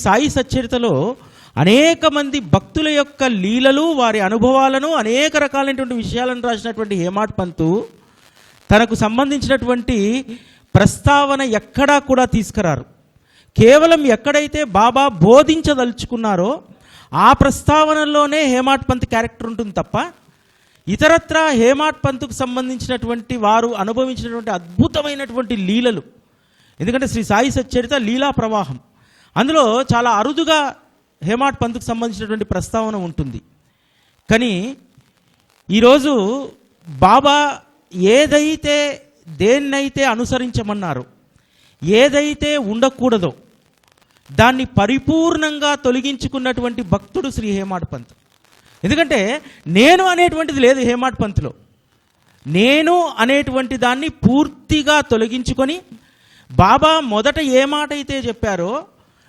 సాయి సచ్చరితలో అనేక మంది భక్తుల యొక్క లీలలు, వారి అనుభవాలను, అనేక రకాలైనటువంటి విషయాలను రాసినటువంటి హేమాడ్ పంతు తనకు సంబంధించినటువంటి ప్రస్తావన ఎక్కడా కూడా తీసుకురారు. కేవలం ఎక్కడైతే బాబా బోధించదలుచుకున్నారో ఆ ప్రస్తావనలోనే హేమాడ్ పంత్ క్యారెక్టర్ ఉంటుంది తప్ప ఇతరత్రా హేమాడ్ పంతుకు సంబంధించినటువంటి వారు అనుభవించినటువంటి అద్భుతమైనటువంటి లీలలు, ఎందుకంటే శ్రీ సాయి సచ్చరిత లీలా ప్రవాహం, అందులో చాలా అరుదుగా హేమాడ్ పంతుకు సంబంధించినటువంటి ప్రస్తావన ఉంటుంది. కానీ ఈరోజు బాబా ఏదైతే దేన్నైతే అనుసరించమన్నారో, ఏదైతే ఉండకూడదో దాన్ని పరిపూర్ణంగా తొలగించుకున్నటువంటి భక్తుడు శ్రీ హేమాడ్ పంత్. ఎందుకంటే నేను అనేటువంటిది లేదు హేమాడ్ పంత్లో. నేను అనేటువంటి దాన్ని పూర్తిగా తొలగించుకొని బాబా మొదట ఏ మాట అయితే చెప్పారో,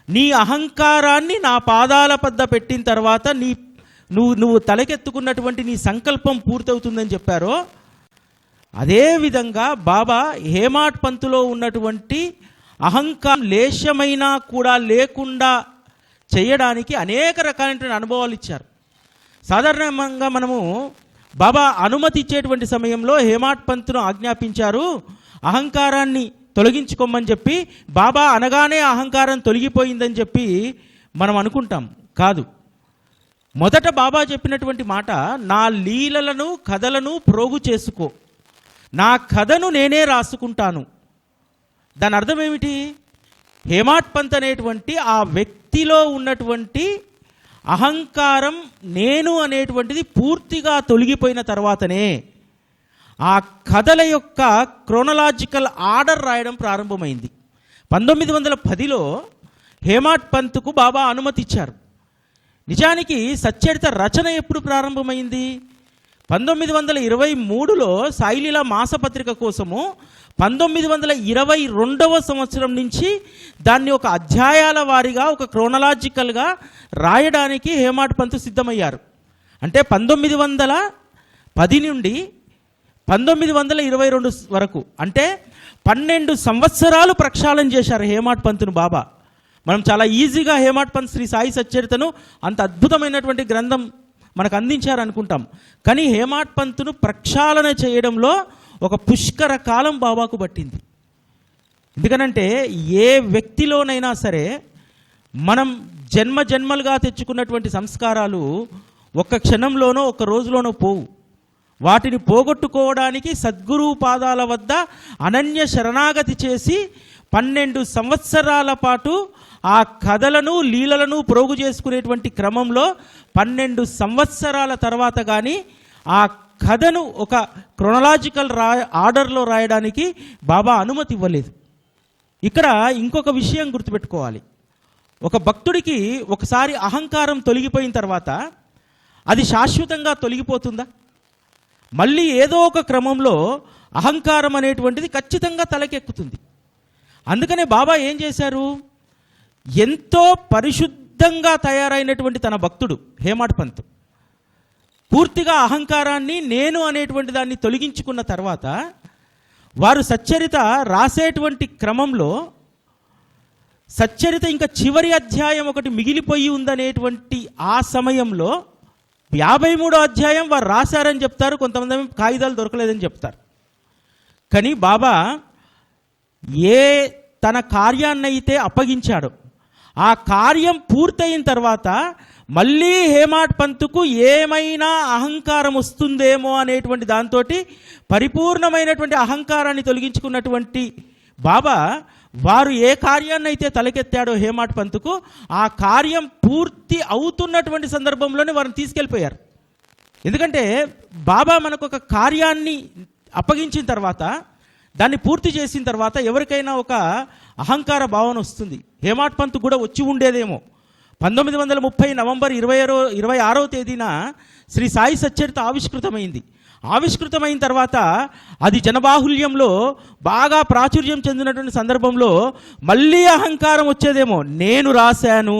నీ అహంకారాన్ని నా పాదాల పద్ద పెట్టిన తర్వాత నువ్వు తలకెత్తుకున్నటువంటి నీ సంకల్పం పూర్తవుతుందని చెప్పారో, అదేవిధంగా బాబా హేమాడ్ పంతులో ఉన్నటువంటి అహంకారం లేశమైనా కూడా లేకుండా చేయడానికి అనేక రకాలైనటువంటి అనుభవాలు ఇచ్చారు. సాధారణంగా మనము బాబా అనుమతి ఇచ్చేటువంటి సమయంలో హేమాడ్ పంతును ఆజ్ఞాపించారు అహంకారాన్ని తొలగించుకోమని చెప్పి. బాబా అనగానే అహంకారం తొలగిపోయిందని చెప్పి మనం అనుకుంటాం. కాదు, మొదట బాబా చెప్పినటువంటి మాట, నా లీలలను కథలను ప్రోగు చేసుకో, నా కథను నేనే రాసుకుంటాను. దాని అర్థం ఏమిటి? హేమాడ్ పంత్ అనేటువంటి ఆ వ్యక్తిలో ఉన్నటువంటి అహంకారం నేను అనేటువంటిది పూర్తిగా తొలగిపోయిన తర్వాతనే ఆ కథల యొక్క క్రోనలాజికల్ ఆర్డర్ రాయడం ప్రారంభమైంది. 1910లో హేమాడ్ పంత్కు బాబా అనుమతి ఇచ్చారు. నిజానికి సచ్చరిత రచన ఎప్పుడు ప్రారంభమైంది? 1923లో సాయిలీలా మాసపత్రిక కోసము 1922వ సంవత్సరం నుంచి దాన్ని ఒక అధ్యాయాల వారీగా ఒక క్రోనలాజికల్గా రాయడానికి హేమాడ్ పంత్ సిద్ధమయ్యారు. అంటే 1910 నుండి 1922 వరకు, అంటే 12 సంవత్సరాలు ప్రక్షాళన చేశారు హేమాడ్ పంత్ను బాబా. మనం చాలా ఈజీగా హేమాడ్ పంత్ శ్రీ సాయి సచ్చరితను అంత అద్భుతమైనటువంటి గ్రంథం మనకు అందించారనుకుంటాం. కానీ హేమాడ్ పంత్ను ప్రక్షాళన చేయడంలో ఒక పుష్కర కాలం బాబాకు పట్టింది. ఎందుకనంటే ఏ వ్యక్తిలోనైనా సరే మనం జన్మలుగా తెచ్చుకున్నటువంటి సంస్కారాలు ఒక్క క్షణంలోనో ఒక్క రోజులోనో పోవు. వాటిని పోగొట్టుకోవడానికి సద్గురు పాదాల వద్ద అనన్య శరణాగతి చేసి 12 సంవత్సరాల పాటు ఆ కథలను లీలలను ప్రోగు చేసుకునేటువంటి క్రమంలో 12 సంవత్సరాల తర్వాత కానీ ఆ కథను ఒక క్రోనలాజికల్ ఆర్డర్లో రాయడానికి బాబా అనుమతి ఇవ్వలేదు. ఇక్కడ ఇంకొక విషయం గుర్తుపెట్టుకోవాలి. ఒక భక్తుడికి ఒకసారి అహంకారం తొలగిపోయిన తర్వాత అది శాశ్వతంగా తొలగిపోతుందా? మళ్ళీ ఏదో ఒక క్రమంలో అహంకారం అనేటువంటిది ఖచ్చితంగా తలకెక్కుతుంది. అందుకనే బాబా ఏం చేశారు? ఎంతో పరిశుద్ధంగా తయారైనటువంటి తన భక్తుడు హేమాడ్ పంత్ పూర్తిగా అహంకారాన్ని నేను అనేటువంటి దాన్ని తొలగించుకున్న తర్వాత వారు సచ్చరిత రాసేటువంటి క్రమంలో సచ్చరిత ఇంకా చివరి అధ్యాయం ఒకటి మిగిలిపోయి ఉందనేటువంటి ఆ సమయంలో 53వ అధ్యాయం వారు రాశారని చెప్తారు, కొంతమంది కాగితాలు దొరకలేదని చెప్తారు. కానీ బాబా ఏ తన కార్యాన్నైతే అప్పగించాడో ఆ కార్యం పూర్తయిన తర్వాత మళ్ళీ హేమాడ్ పంత్కు ఏమైనా అహంకారం వస్తుందేమో అనేటువంటి దాంతో పరిపూర్ణమైనటువంటి అహంకారాన్ని తొలగించుకున్నటువంటి బాబా వారు ఏ కార్యాన్ని అయితే తలకెత్తాడో హేమాడ్ పంత్కు ఆ కార్యం పూర్తి అవుతున్నటువంటి సందర్భంలోనే వారిని తీసుకెళ్ళిపోయారు. ఎందుకంటే బాబా మనకు ఒక కార్యాన్ని అప్పగించిన తర్వాత దాన్ని పూర్తి చేసిన తర్వాత ఎవరికైనా ఒక అహంకార భావన వస్తుంది. హేమాడ్ పంత్ కూడా వచ్చి ఉండేదేమో. 1930 నవంబర్ 26వ తేదీన శ్రీ సాయి సచ్చరిత ఆవిష్కృతమైంది. ఆవిష్కృతమైన తర్వాత అది జనబాహుల్యంలో బాగా ప్రాచుర్యం చెందినటువంటి సందర్భంలో మళ్ళీ అహంకారం వచ్చేదేమో. నేను రాశాను,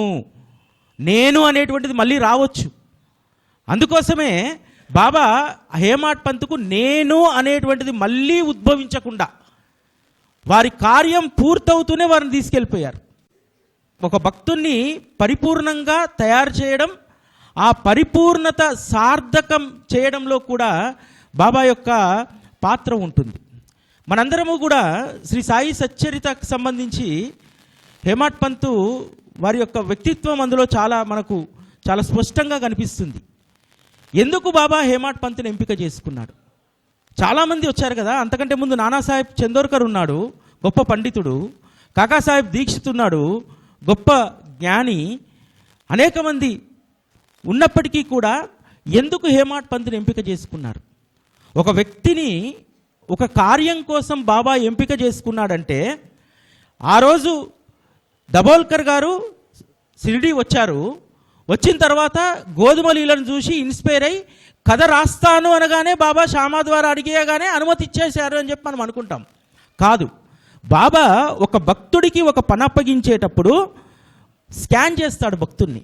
నేను అనేటువంటిది మళ్ళీ రావచ్చు. అందుకోసమే బాబా హేమాడ్ పంత్కు నేను అనేటువంటిది మళ్ళీ ఉద్భవించకుండా వారి కార్యం పూర్తవుతూనే వారిని తీసుకెళ్ళిపోయారు. ఒక భక్తుణ్ణి పరిపూర్ణంగా తయారు చేయడం, ఆ పరిపూర్ణత సార్థకం చేయడంలో కూడా బాబా యొక్క పాత్ర ఉంటుంది. మనందరము కూడా శ్రీ సాయి సచ్చరితకు సంబంధించి హేమాడ్ పంతు వారి యొక్క వ్యక్తిత్వం అందులో మనకు చాలా స్పష్టంగా కనిపిస్తుంది. ఎందుకు బాబా హేమాడ్ పంతుని ఎంపిక చేసుకున్నాడు? చాలామంది వచ్చారు కదా. అంతకంటే ముందు నానాసాహెబ్ చందోర్కర్ ఉన్నాడు, గొప్ప పండితుడు. కాకాసాహెబ్ దీక్షిత్ ఉన్నాడు, గొప్ప జ్ఞాని. అనేక మంది ఉన్నప్పటికీ కూడా ఎందుకు హేమాడ్ పంతుని ఎంపిక చేసుకున్నారు? ఒక వ్యక్తిని ఒక కార్యం కోసం బాబా ఎంపిక చేసుకున్నాడంటే, ఆ రోజు దబోల్కర్ గారు షిరిడీ వచ్చారు. వచ్చిన తర్వాత గోధుమ లీలను చూసి ఇన్స్పైర్ అయ్యి కథ రాస్తాను అనగానే బాబా శ్యామా ద్వారా అడిగేయగానే అనుమతి ఇచ్చేశారు అని చెప్పి మనం అనుకుంటాం. కాదు, బాబా ఒక భక్తుడికి ఒక పని అప్పగించేటప్పుడు స్కాన్ చేస్తాడు భక్తుడిని.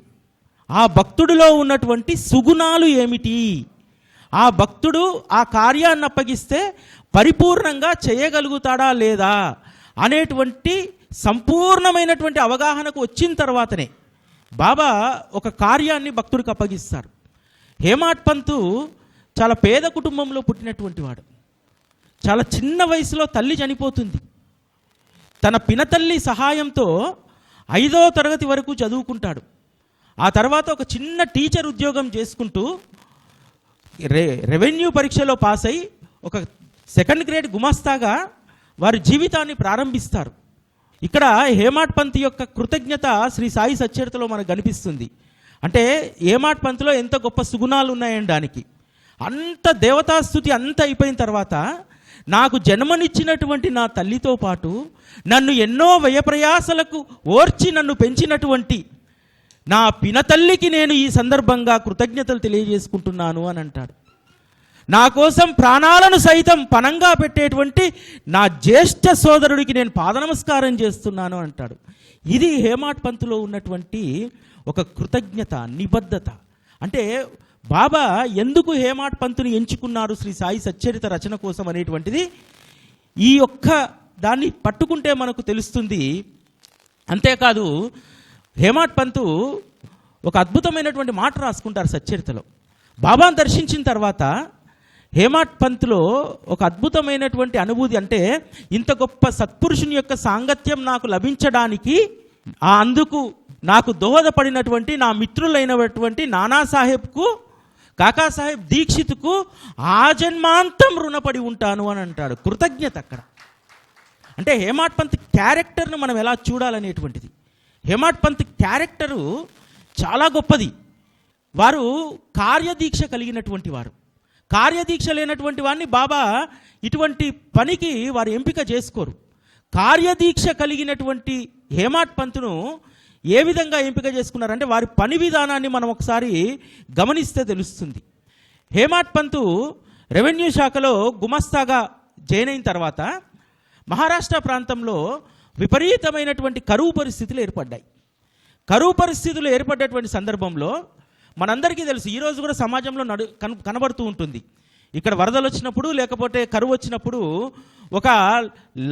ఆ భక్తుడిలో ఉన్నటువంటి సుగుణాలు ఏమిటి, ఆ భక్తుడు ఆ కార్యాన్ని అప్పగిస్తే పరిపూర్ణంగా చేయగలుగుతాడా లేదా అనేటువంటి సంపూర్ణమైనటువంటి అవగాహనకు వచ్చిన తర్వాతనే బాబా ఒక కార్యాన్ని భక్తుడికి అప్పగిస్తారు. హేమాడ్ పంతు చాలా పేద కుటుంబంలో పుట్టినటువంటి వాడు. చాలా చిన్న వయసులో తల్లి చనిపోతుంది. తన పినతల్లి సహాయంతో 5వ తరగతి వరకు చదువుకుంటాడు. ఆ తర్వాత ఒక చిన్న టీచర్ ఉద్యోగం చేసుకుంటూ రెవెన్యూ పరీక్షలో పాస్ అయి ఒక 2nd గ్రేడ్ గుమాస్తాగా వారి జీవితాన్ని ప్రారంభిస్తారు. ఇక్కడ హేమాడ్ పంత్ యొక్క కృతజ్ఞత శ్రీ సాయి సచ్చరితలో మనకు కనిపిస్తుంది. అంటే హేమాడ్ పంత్లో ఎంత గొప్ప సుగుణాలు ఉన్నాయండి. దానికి అంత దేవతాస్తుతి అంత అయిపోయిన తర్వాత, నాకు జన్మనిచ్చినటువంటి నా తల్లితో పాటు నన్ను ఎన్నో వ్యయప్రయాసలకు ఓర్చి నన్ను పెంచినటువంటి నా పినతల్లికి నేను ఈ సందర్భంగా కృతజ్ఞతలు తెలియజేసుకుంటున్నాను అని అంటాడు. నా కోసం ప్రాణాలను సైతం పణంగా పెట్టేటువంటి నా జ్యేష్ఠ సోదరుడికి నేను పాదనమస్కారం చేస్తున్నాను అంటాడు. ఇది హేమాడ్ పంతులో ఉన్నటువంటి ఒక కృతజ్ఞత, నిబద్ధత. అంటే బాబా ఎందుకు హేమాడ్ పంతుని ఎంచుకున్నారు శ్రీ సాయి సచ్చరిత రచన కోసం అనేటువంటిది ఈ యొక్క దాన్ని పట్టుకుంటే మనకు తెలుస్తుంది. అంతేకాదు, హేమాడ్ పంతు ఒక అద్భుతమైనటువంటి మాట రాసుకుంటారు సచ్చరితలో. బాబాను దర్శించిన తర్వాత హేమాడ్ పంత్లో ఒక అద్భుతమైనటువంటి అనుభూతి. అంటే ఇంత గొప్ప సత్పురుషుని యొక్క సాంగత్యం నాకు లభించడానికి అందుకు నాకు దోహదపడినటువంటి నా మిత్రులైనటువంటి నానాసాహెబ్కు, కాకాసాహెబ్ దీక్షిత్కు ఆజన్మాంతం రుణపడి ఉంటాను అని అంటాడు. కృతజ్ఞత అక్కడ. అంటే హేమాడ్ పంత్ క్యారెక్టర్ను మనం ఎలా చూడాలనేటువంటిది. హేమాడ్ పంత్ క్యారెక్టరు చాలా గొప్పది. వారు కార్యదీక్ష కలిగినటువంటి వారు. కార్యదీక్ష లేనటువంటి వారిని బాబా ఇటువంటి పనికి వారు ఎంపిక చేసుకోరు. కార్యదీక్ష కలిగినటువంటి హేమాడ్ పంతును ఏ విధంగా ఎంపిక చేసుకున్నారంటే, వారి పని విధానాన్ని మనం ఒకసారి గమనిస్తే తెలుస్తుంది. హేమాడ్ పంతు రెవెన్యూ శాఖలో గుమస్తాగా జాయిన్ అయిన తర్వాత మహారాష్ట్ర ప్రాంతంలో విపరీతమైనటువంటి కరువు పరిస్థితులు ఏర్పడ్డాయి. కరువు పరిస్థితులు ఏర్పడ్డటువంటి సందర్భంలో మనందరికీ తెలుసు, ఈరోజు కూడా సమాజంలో కనబడుతూ ఉంటుంది. ఇక్కడ వరదలు వచ్చినప్పుడు, లేకపోతే కరువు వచ్చినప్పుడు ఒక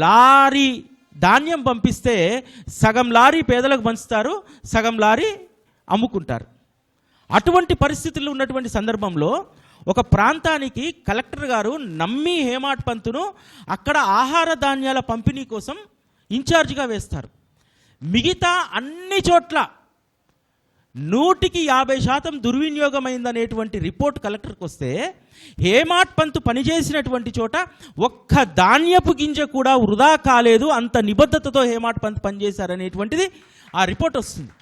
లారీ ధాన్యం పంపిస్తే సగం లారీ పేదలకు పంచుతారు, సగం లారీ అమ్ముకుంటారు. అటువంటి పరిస్థితుల్లో ఉన్నటువంటి సందర్భంలో ఒక ప్రాంతానికి కలెక్టర్ గారు నమ్మి హేమాడ్ పంతును అక్కడ ఆహార ధాన్యాల పంపిణీ కోసం ఇన్ఛార్జిగా వేస్తారు. మిగతా అన్ని చోట్ల 100% దుర్వినియోగమైందనేటువంటి రిపోర్ట్ కలెక్టర్కి వస్తే, హేమాడ్ పంతు పనిచేసినటువంటి చోట ఒక్క ధాన్యపు గింజ కూడా వృధా కాలేదు, అంత నిబద్ధతతో హేమాడ్ పంత్ పనిచేశారనేటువంటిది ఆ రిపోర్ట్ వస్తుంది.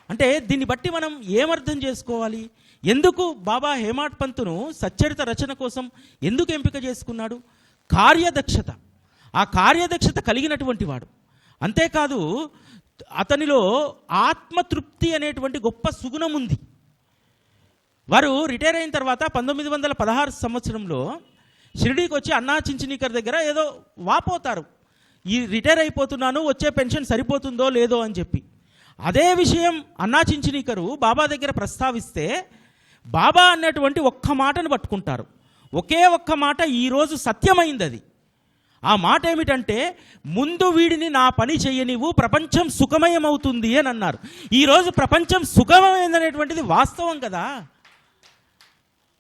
అంటే దీన్ని బట్టి మనం ఏమర్థం చేసుకోవాలి? ఎందుకు బాబా హేమాడ్ పంతును సచ్చరిత రచన కోసం ఎందుకు ఎంపిక చేసుకున్నాడు? కార్యదక్షత. ఆ కార్యదక్షత కలిగినటువంటి వాడు. అంతేకాదు, అతనిలో ఆత్మతృప్తి అనేటువంటి గొప్ప సుగుణం ఉంది. వారు రిటైర్ అయిన తర్వాత 1916 సంవత్సరంలో షిరిడీకి వచ్చి అన్నా చించినీకర్ దగ్గర ఏదో వాపోతారు, ఈ రిటైర్ అయిపోతున్నాను, వచ్చే పెన్షన్ సరిపోతుందో లేదో అని చెప్పి. అదే విషయం అన్నా చించినీకరు బాబా దగ్గర ప్రస్తావిస్తే బాబా అన్నటువంటి ఒక్క మాటను పట్టుకుంటారు. ఒకే ఒక్క మాట ఈరోజు సత్యమైంది. అది ఆ మాట ఏమిటంటే, ముందు వీడిని నా పని చెయ్యనివ్వు, ప్రపంచం సుఖమయమవుతుంది అని అన్నారు. ఈరోజు ప్రపంచం సుఖమమైందనేటువంటిది వాస్తవం కదా.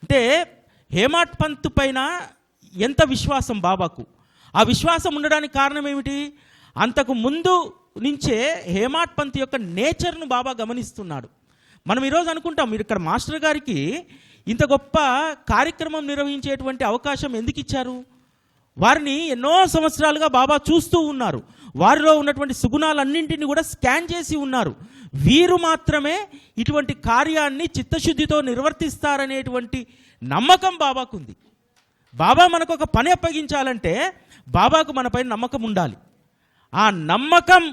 అంటే హేమాడ్ పంత్ పైన ఎంత విశ్వాసం బాబాకు. ఆ విశ్వాసం ఉండడానికి కారణం ఏమిటి? అంతకు ముందు నుంచే హేమాడ్ పంత్ యొక్క నేచర్ను బాబా గమనిస్తున్నాడు. మనం ఈరోజు అనుకుంటాం, మీరు ఇక్కడ మాస్టర్ గారికి ఇంత గొప్ప కార్యక్రమం నిర్వహించేటువంటి అవకాశం ఎందుకు ఇచ్చారు? వారిని ఎన్నో సంవత్సరాలుగా బాబా చూస్తూ ఉన్నారు. వారిలో ఉన్నటువంటి సుగుణాలన్నింటినీ కూడా స్కాన్ చేసి ఉన్నారు. వీరు మాత్రమే ఇటువంటి కార్యాన్ని చిత్తశుద్ధితో నిర్వర్తిస్తారనేటువంటి నమ్మకం బాబాకుంది. బాబా మనకు ఒక పని అప్పగించాలంటే బాబాకు మనపై నమ్మకం ఉండాలి. ఆ నమ్మకం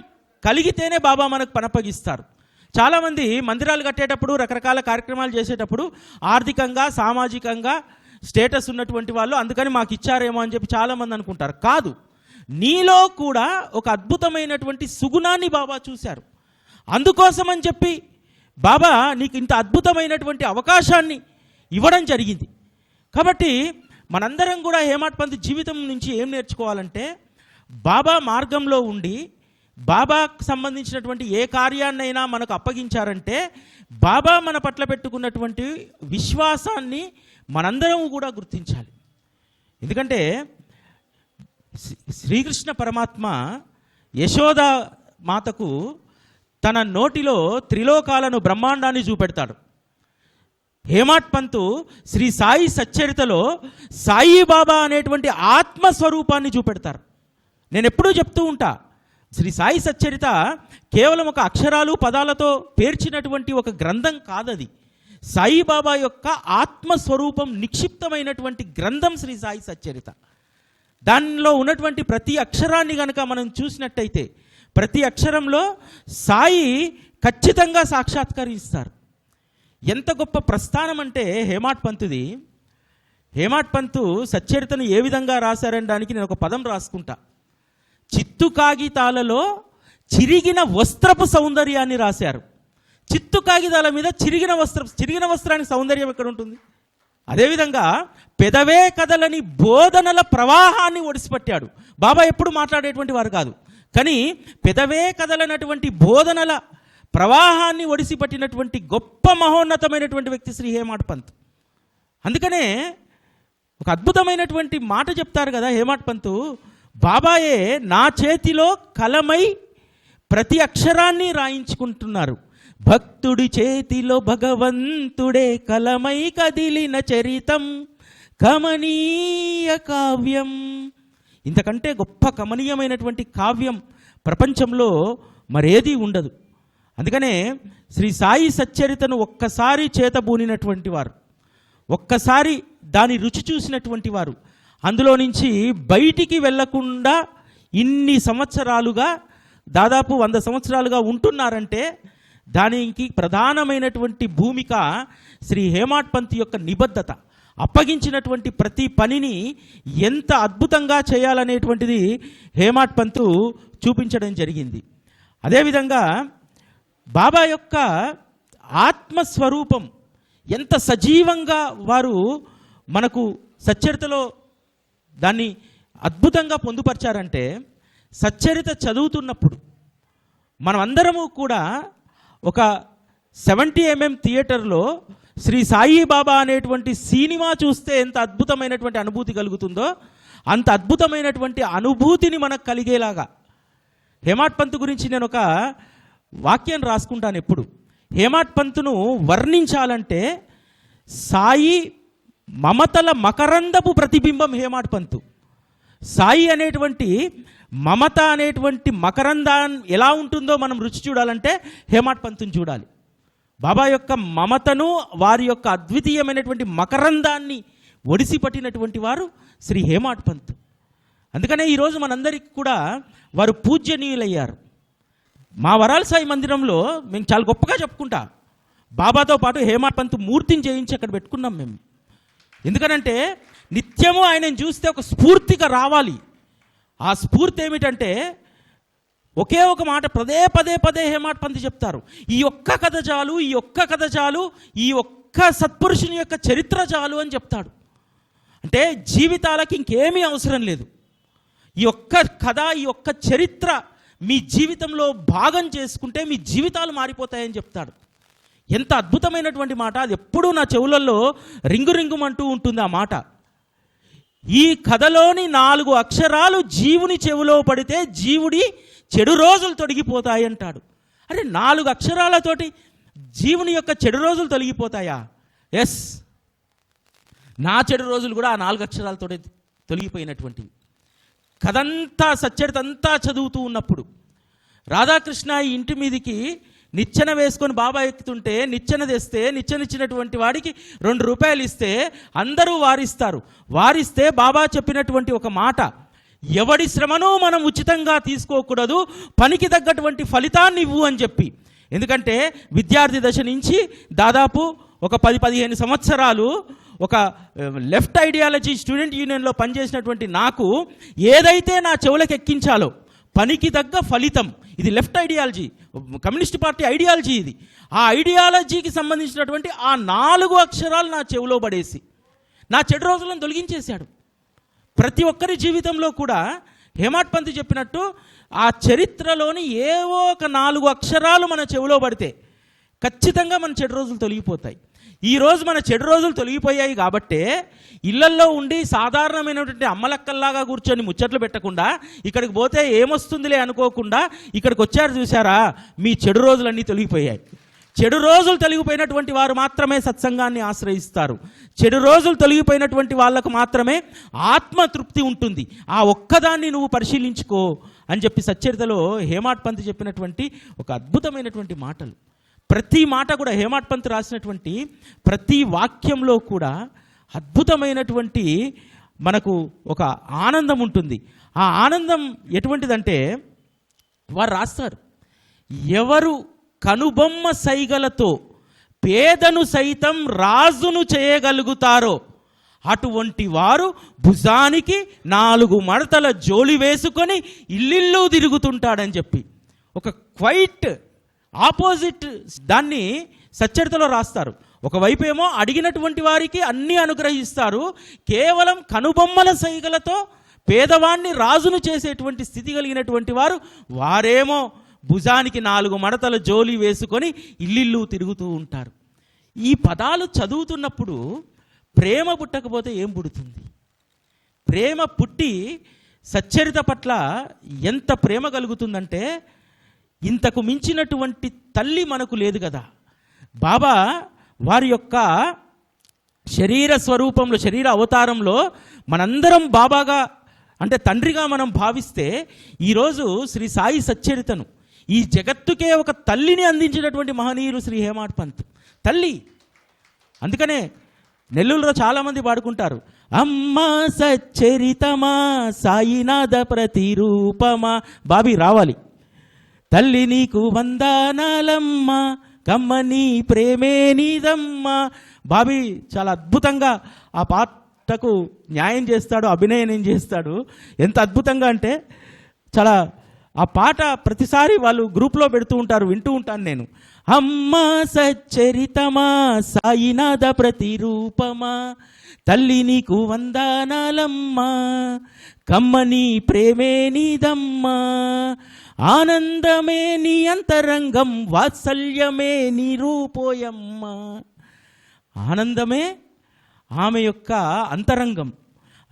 కలిగితేనే బాబా మనకు పని అప్పగిస్తారు. చాలామంది మందిరాలు కట్టేటప్పుడు, రకరకాల కార్యక్రమాలు చేసేటప్పుడు ఆర్థికంగా, సామాజికంగా స్టేటస్ ఉన్నటువంటి వాళ్ళు అందుకని మాకు ఇచ్చారేమో అని చెప్పి చాలామంది అనుకుంటారు. కాదు, నీలో కూడా ఒక అద్భుతమైనటువంటి సుగుణాన్ని బాబా చూశారు. అందుకోసం అని చెప్పి బాబా నీకు ఇంత అద్భుతమైనటువంటి అవకాశాన్ని ఇవ్వడం జరిగింది. కాబట్టి మనందరం కూడా హేమాడ్ పంత్ జీవితం నుంచి ఏం నేర్చుకోవాలంటే, బాబా మార్గంలో ఉండి బాబాకు సంబంధించినటువంటి ఏ కార్యాన్నైనా మనకు అప్పగించారంటే బాబా మన పట్ల పెట్టుకున్నటువంటి విశ్వాసాన్ని మనందరం కూడా గుర్తించాలి. ఎందుకంటే శ్రీకృష్ణ పరమాత్మ యశోద మాతకు తన నోటిలో త్రిలోకాలను, బ్రహ్మాండాన్ని చూపెడతాడు. హేమాడ్ పంత్ శ్రీ సాయి సచ్చరితలో సాయిబాబా అనేటువంటి ఆత్మస్వరూపాన్ని చూపెడతారు. నేను ఎప్పుడూ చెప్తూ ఉంటా, శ్రీ సాయి సచ్చరిత కేవలం ఒక అక్షరాలు, పదాలతో పేర్చినటువంటి ఒక గ్రంథం కాదది. సాయిబాబా యొక్క ఆత్మస్వరూపం నిక్షిప్తమైనటువంటి గ్రంథం శ్రీ సాయి సచ్చరిత. దానిలో ఉన్నటువంటి ప్రతి అక్షరాన్ని కనుక మనం చూసినట్టయితే ప్రతి అక్షరంలో సాయి ఖచ్చితంగా సాక్షాత్కరిస్తారు. ఎంత గొప్ప ప్రస్థానం అంటే హేమాడ్ పంతుది. హేమాడ్ పంత్ సచ్చరితను ఏ విధంగా రాశారనడానికి నేను ఒక పదం రాసుకుంటా. చిత్తు కాగితాలలో చిరిగిన వస్త్రపు సౌందర్యాన్ని రాశారు. చిత్తు కాగితాల మీద చిరిగిన వస్త్రానికి సౌందర్యం ఎక్కడ ఉంటుంది? అదేవిధంగా పెదవే కదలని బోధనల ప్రవాహాన్ని ఒడిసిపట్టాడు. బాబా ఎప్పుడు మాట్లాడేటువంటి వారు కాదు, కానీ పెదవే కదలనటువంటి బోధనల ప్రవాహాన్ని ఒడిసిపట్టినటువంటి గొప్ప మహోన్నతమైనటువంటి వ్యక్తి శ్రీ హేమాడ్ పంత్. అందుకనే ఒక అద్భుతమైనటువంటి మాట చెప్తారు కదా హేమాడ్ పంత్, బాబాయే నా చేతిలో కలమై ప్రతి అక్షరాన్ని రాయించుకుంటున్నారు. భక్తుడి చేతిలో భగవంతుడే కలమై కదిలిన చరితం కమనీయ కావ్యం. ఇంతకంటే గొప్ప కమనీయమైనటువంటి కావ్యం ప్రపంచంలో మరేదీ ఉండదు. అందుకనే శ్రీ సాయి సచ్చరితను ఒక్కసారి చేతబూనినటువంటి వారు, ఒక్కసారి దాని రుచి చూసినటువంటి వారు, అందులో నుంచి బయటికి వెళ్లకుండా ఇన్ని సంవత్సరాలుగా, దాదాపు 100 సంవత్సరాలుగా ఉంటున్నారంటే దానికి ప్రధానమైనటువంటి భూమిక శ్రీ హేమాడ్ పంత్ యొక్క నిబద్ధత. అప్పగించినటువంటి ప్రతి పనిని ఎంత అద్భుతంగా చేయాలనేటువంటిది హేమాడ్ పంత్ చూపించడం జరిగింది. అదేవిధంగా బాబా యొక్క ఆత్మస్వరూపం ఎంత సజీవంగా వారు మనకు సచ్చరితలో దాన్ని అద్భుతంగా పొందుపరిచారంటే, సచ్చరిత చదువుతున్నప్పుడు మనం అందరము కూడా ఒక 70mm థియేటర్లో శ్రీ సాయిబాబా అనేటువంటి సినిమా చూస్తే ఎంత అద్భుతమైనటువంటి అనుభూతి కలుగుతుందో అంత అద్భుతమైనటువంటి అనుభూతిని మనకు కలిగేలాగా హేమాడ్ పంత్ గురించి నేను ఒక వాక్యం రాసుకుంటాను ఎప్పుడు. హేమాడ్ పంత్ను వర్ణించాలంటే సాయి మమతల మకరందపు ప్రతిబింబం హేమాడ్ పంత్. సాయి అనేటువంటి మమత అనేటువంటి మకరందాన్ని ఎలా ఉంటుందో మనం రుచి చూడాలంటే హేమాడ్ పంత్ని చూడాలి. బాబా యొక్క మమతను, వారి యొక్క అద్వితీయమైనటువంటి మకరందాన్ని ఒడిసిపట్టినటువంటి వారు శ్రీ హేమాడ్ పంత్. అందుకనే ఈరోజు మనందరికీ కూడా వారు పూజ్యనీయులయ్యారు. మా వరాల సాయి మందిరంలో మేము చాలా గొప్పగా చెప్పుకుంటా, బాబాతో పాటు హేమాడ్ పంత్ మూర్తిని చేయించి అక్కడ పెట్టుకున్నాం మేము. ఎందుకనంటే నిత్యము ఆయనను చూస్తే ఒక స్ఫూర్తిగా రావాలి. ఆ స్ఫూర్తి ఏమిటంటే ఒకే ఒక మాట పదే పదే హేమాడ్ పంత్ చెప్తారు, ఈ ఒక్క కథ చాలు, ఈ ఒక్క కథ చాలు, ఈ ఒక్క సత్పురుషుని యొక్క చరిత్ర చాలు అని చెప్తాడు. అంటే జీవితాలకి ఇంకేమీ అవసరం లేదు. ఈ ఒక్క కథ, ఈ ఒక్క చరిత్ర మీ జీవితంలో భాగం చేసుకుంటే మీ జీవితాలు మారిపోతాయని చెప్తాడు. ఎంత అద్భుతమైనటువంటి మాట! అది ఎప్పుడూ నా చెవులలో రింగురింగుమంటూ ఉంటుంది ఆ మాట. ఈ కథలోని 4 అక్షరాలు జీవుని చెవిలో పడితే జీవుడి చెడు రోజులు తొలగిపోతాయి అంటాడు. అరే 4 అక్షరాలతోటి జీవుని యొక్క చెడు రోజులు తొలగిపోతాయా? ఎస్, నా చెడు రోజులు కూడా ఆ 4 అక్షరాలతో తొలగిపోయినటువంటివి. కథంతా సచ్చరితంతా చదువుతూ ఉన్నప్పుడు రాధాకృష్ణ ఈ ఇంటి మీదికి నిచ్చెన వేసుకొని బాబా ఎక్కుతుంటే, నిచ్చెన తెస్తే నిచ్చెనిచ్చినటువంటి వాడికి 2 రూపాయలు ఇస్తే అందరూ వారిస్తే బాబా చెప్పినటువంటి ఒక మాట, ఎవడి శ్రమను మనం ఉచితంగా తీసుకోకూడదు, పనికి తగ్గటువంటి ఫలితాన్ని ఇవ్వు అని చెప్పి. ఎందుకంటే విద్యార్థి దశ నుంచి దాదాపు ఒక 10-15 సంవత్సరాలు ఒక లెఫ్ట్ ఐడియాలజీ స్టూడెంట్ యూనియన్లో పనిచేసినటువంటి నాకు ఏదైతే నా చెవులకు ఎక్కించాలో పనికి తగ్గ ఫలితం, ఇది left ideology, communist party ideology ఇది. ఆ ఐడియాలజీకి సంబంధించినటువంటి ఆ 4 అక్షరాలు నా చెవిలో పడేసి నా చెడు రోజులను తొలగించేశాడు. ప్రతి ఒక్కరి జీవితంలో కూడా హేమాడ్ పంత్ చెప్పినట్టు ఆ చరిత్రలోని ఏవో ఒక 4 అక్షరాలు మన చెవిలో పడితే ఖచ్చితంగా మన చెడు రోజులు తొలగిపోతాయి. ఈరోజు మన చెడు రోజులు తొలగిపోయాయి కాబట్టే ఇళ్లల్లో ఉండి సాధారణమైనటువంటి అమ్మలక్కల్లాగా కూర్చొని ముచ్చట్లు పెట్టకుండా ఇక్కడికి పోతే ఏమొస్తుందిలే అనుకోకుండా ఇక్కడికి వచ్చారు. చూసారా, మీ చెడు రోజులన్నీ తొలగిపోయాయి. చెడు రోజులు తొలగిపోయినటువంటి వారు మాత్రమే సత్సంగాన్ని ఆశ్రయిస్తారు. చెడు రోజులు తొలగిపోయినటువంటి వాళ్ళకు మాత్రమే ఆత్మతృప్తి ఉంటుంది. ఆ ఒక్కదాన్ని నువ్వు పరిశీలించుకో అని చెప్పి సచ్చరితలో హేమాడ్ పంత్ చెప్పినటువంటి ఒక అద్భుతమైనటువంటి మాటలు. ప్రతి మాట కూడా హేమాడ్ పంత్ రాసినటువంటి ప్రతి వాక్యంలో కూడా అద్భుతమైనటువంటి మనకు ఒక ఆనందం ఉంటుంది. ఆ ఆనందం ఎటువంటిదంటే వారు రాస్తారు, ఎవరు కనుబొమ్మ సైగలతో పేదను సైతం రాజును చేయగలుగుతారో అటువంటి వారు భుజానికి 4 మడతల జోలి వేసుకొని ఇల్లిల్లు తిరుగుతుంటాడని చెప్పి ఒక క్వైట్ ఆపోజిట్ దాన్ని సచ్చరితలో రాస్తారు. ఒకవైపు ఏమో అడిగినటువంటి వారికి అన్నీ అనుగ్రహిస్తారు, కేవలం కనుబొమ్మల సైగలతో పేదవాణ్ణి రాజును చేసేటువంటి స్థితి కలిగినటువంటి వారేమో భుజానికి 4 మడతల జోలి వేసుకొని ఇల్లిల్లు తిరుగుతూ ఉంటారు. ఈ పదాలు చదువుతున్నప్పుడు ప్రేమ పుట్టకపోతే ఏం పుడుతుంది? ప్రేమ పుట్టి సచ్చరిత పట్ల ఎంత ప్రేమ కలుగుతుందంటే ఇంతకు మించినటువంటి తల్లి మనకు లేదు కదా. బాబా వారి యొక్క శరీర స్వరూపంలో, శరీర అవతారంలో మనందరం బాబాగా అంటే తండ్రిగా మనం భావిస్తే ఈరోజు శ్రీ సాయి సచ్చరితను ఈ జగత్తుకే ఒక తల్లిని అందించినటువంటి మహనీయులు శ్రీ హేమాడ్ పంత్ తల్లి. అందుకనే నెల్లూరులో చాలామంది పాడుకుంటారు, అమ్మా సచ్చరితమా సాయినాథ ప్రతిరూపమా. బాబీ రావాలి, తల్లి నీకు వందనాలమ్మా, కమ్మని ప్రేమే నీదమ్మా. బాబీ చాలా అద్భుతంగా ఆ పాటకు న్యాయం చేస్తాడు, అభినయం చేస్తాడు. ఎంత అద్భుతంగా అంటే చాలా ఆ పాట ప్రతిసారి వాళ్ళు గ్రూప్లో పెడుతూ ఉంటారు, వింటూ ఉంటాను నేను. అమ్మా సచ్చరితమా సాయినాథ ప్రతిరూపమా, తల్లి నీకు వందనాలమ్మా, కమ్మని ప్రేమే నీదమ్మా, ఆనందమే నీ అంతరంగం, వాత్సల్యమే నీ రూపోయమ్మా. ఆనందమే ఆమె యొక్క అంతరంగం,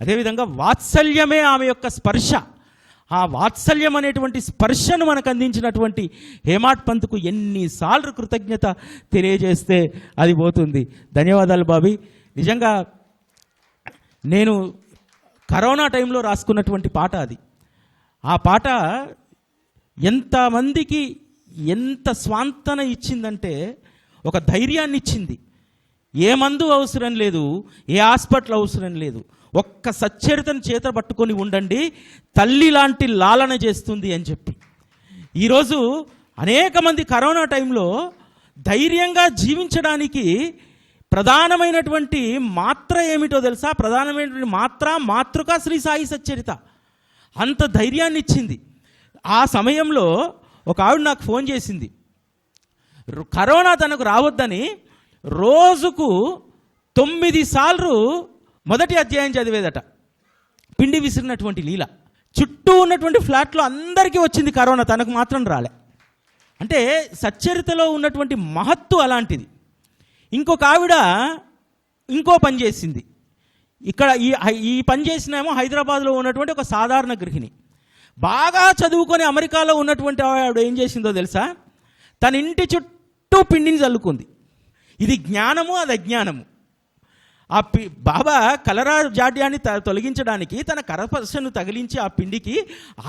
అదేవిధంగా వాత్సల్యమే ఆమె యొక్క స్పర్శ. ఆ వాత్సల్యం అనేటువంటి స్పర్శను మనకు అందించినటువంటి హేమాడ్ పంత్కు ఎన్నిసార్లు కృతజ్ఞత తెలియజేస్తే అది పోతుంది. ధన్యవాదాలు బాబీ. నిజంగా నేను కరోనా టైంలో రాసుకున్నటువంటి పాట అది. ఆ పాట ఎంతమందికి ఎంత స్వాంతన ఇచ్చిందంటే ఒక ధైర్యాన్ని ఇచ్చింది. ఏ మందు అవసరం లేదు, ఏ హాస్పిటల్ అవసరం లేదు, ఒక్క సచ్చరితను చేత పట్టుకొని ఉండండి, తల్లి లాంటి లాలన చేస్తుంది అని చెప్పి. ఈరోజు అనేక మంది కరోనా టైంలో ధైర్యంగా జీవించడానికి ప్రధానమైనటువంటి మాత్ర ఏమిటో తెలుసా? ప్రధానమైనటువంటి మాతృక శ్రీ సాయి సచ్చరిత. అంత ధైర్యాన్ని ఇచ్చింది. ఆ సమయంలో ఒక ఆవిడ నాకు ఫోన్ చేసింది, కరోనా తనకు రావద్దని రోజుకు 9 సార్లు మొదటి అధ్యాయం చదివేదట. పిండి విసిరినటువంటి లీల. చుట్టూ ఉన్నటువంటి ఫ్లాట్లో అందరికీ వచ్చింది కరోనా, తనకు మాత్రం రాలే. అంటే సచ్చరితలో ఉన్నటువంటి మహత్తు అలాంటిది. ఇంకొక ఆవిడ ఇంకో పని చేసింది. ఇక్కడ ఈ పని చేసినేమో హైదరాబాద్లో ఉన్నటువంటి ఒక సాధారణ గృహిణి. బాగా చదువుకొని అమెరికాలో ఉన్నటువంటి ఆవిడ ఏం చేసిందో తెలుసా? తన ఇంటి చుట్టూ పిండిని చల్లుకుంది. ఇది జ్ఞానము, అది అజ్ఞానము. బాబా కలరా జాడ్యాన్ని తొలగించడానికి తన కరపశను తగిలించి ఆ పిండికి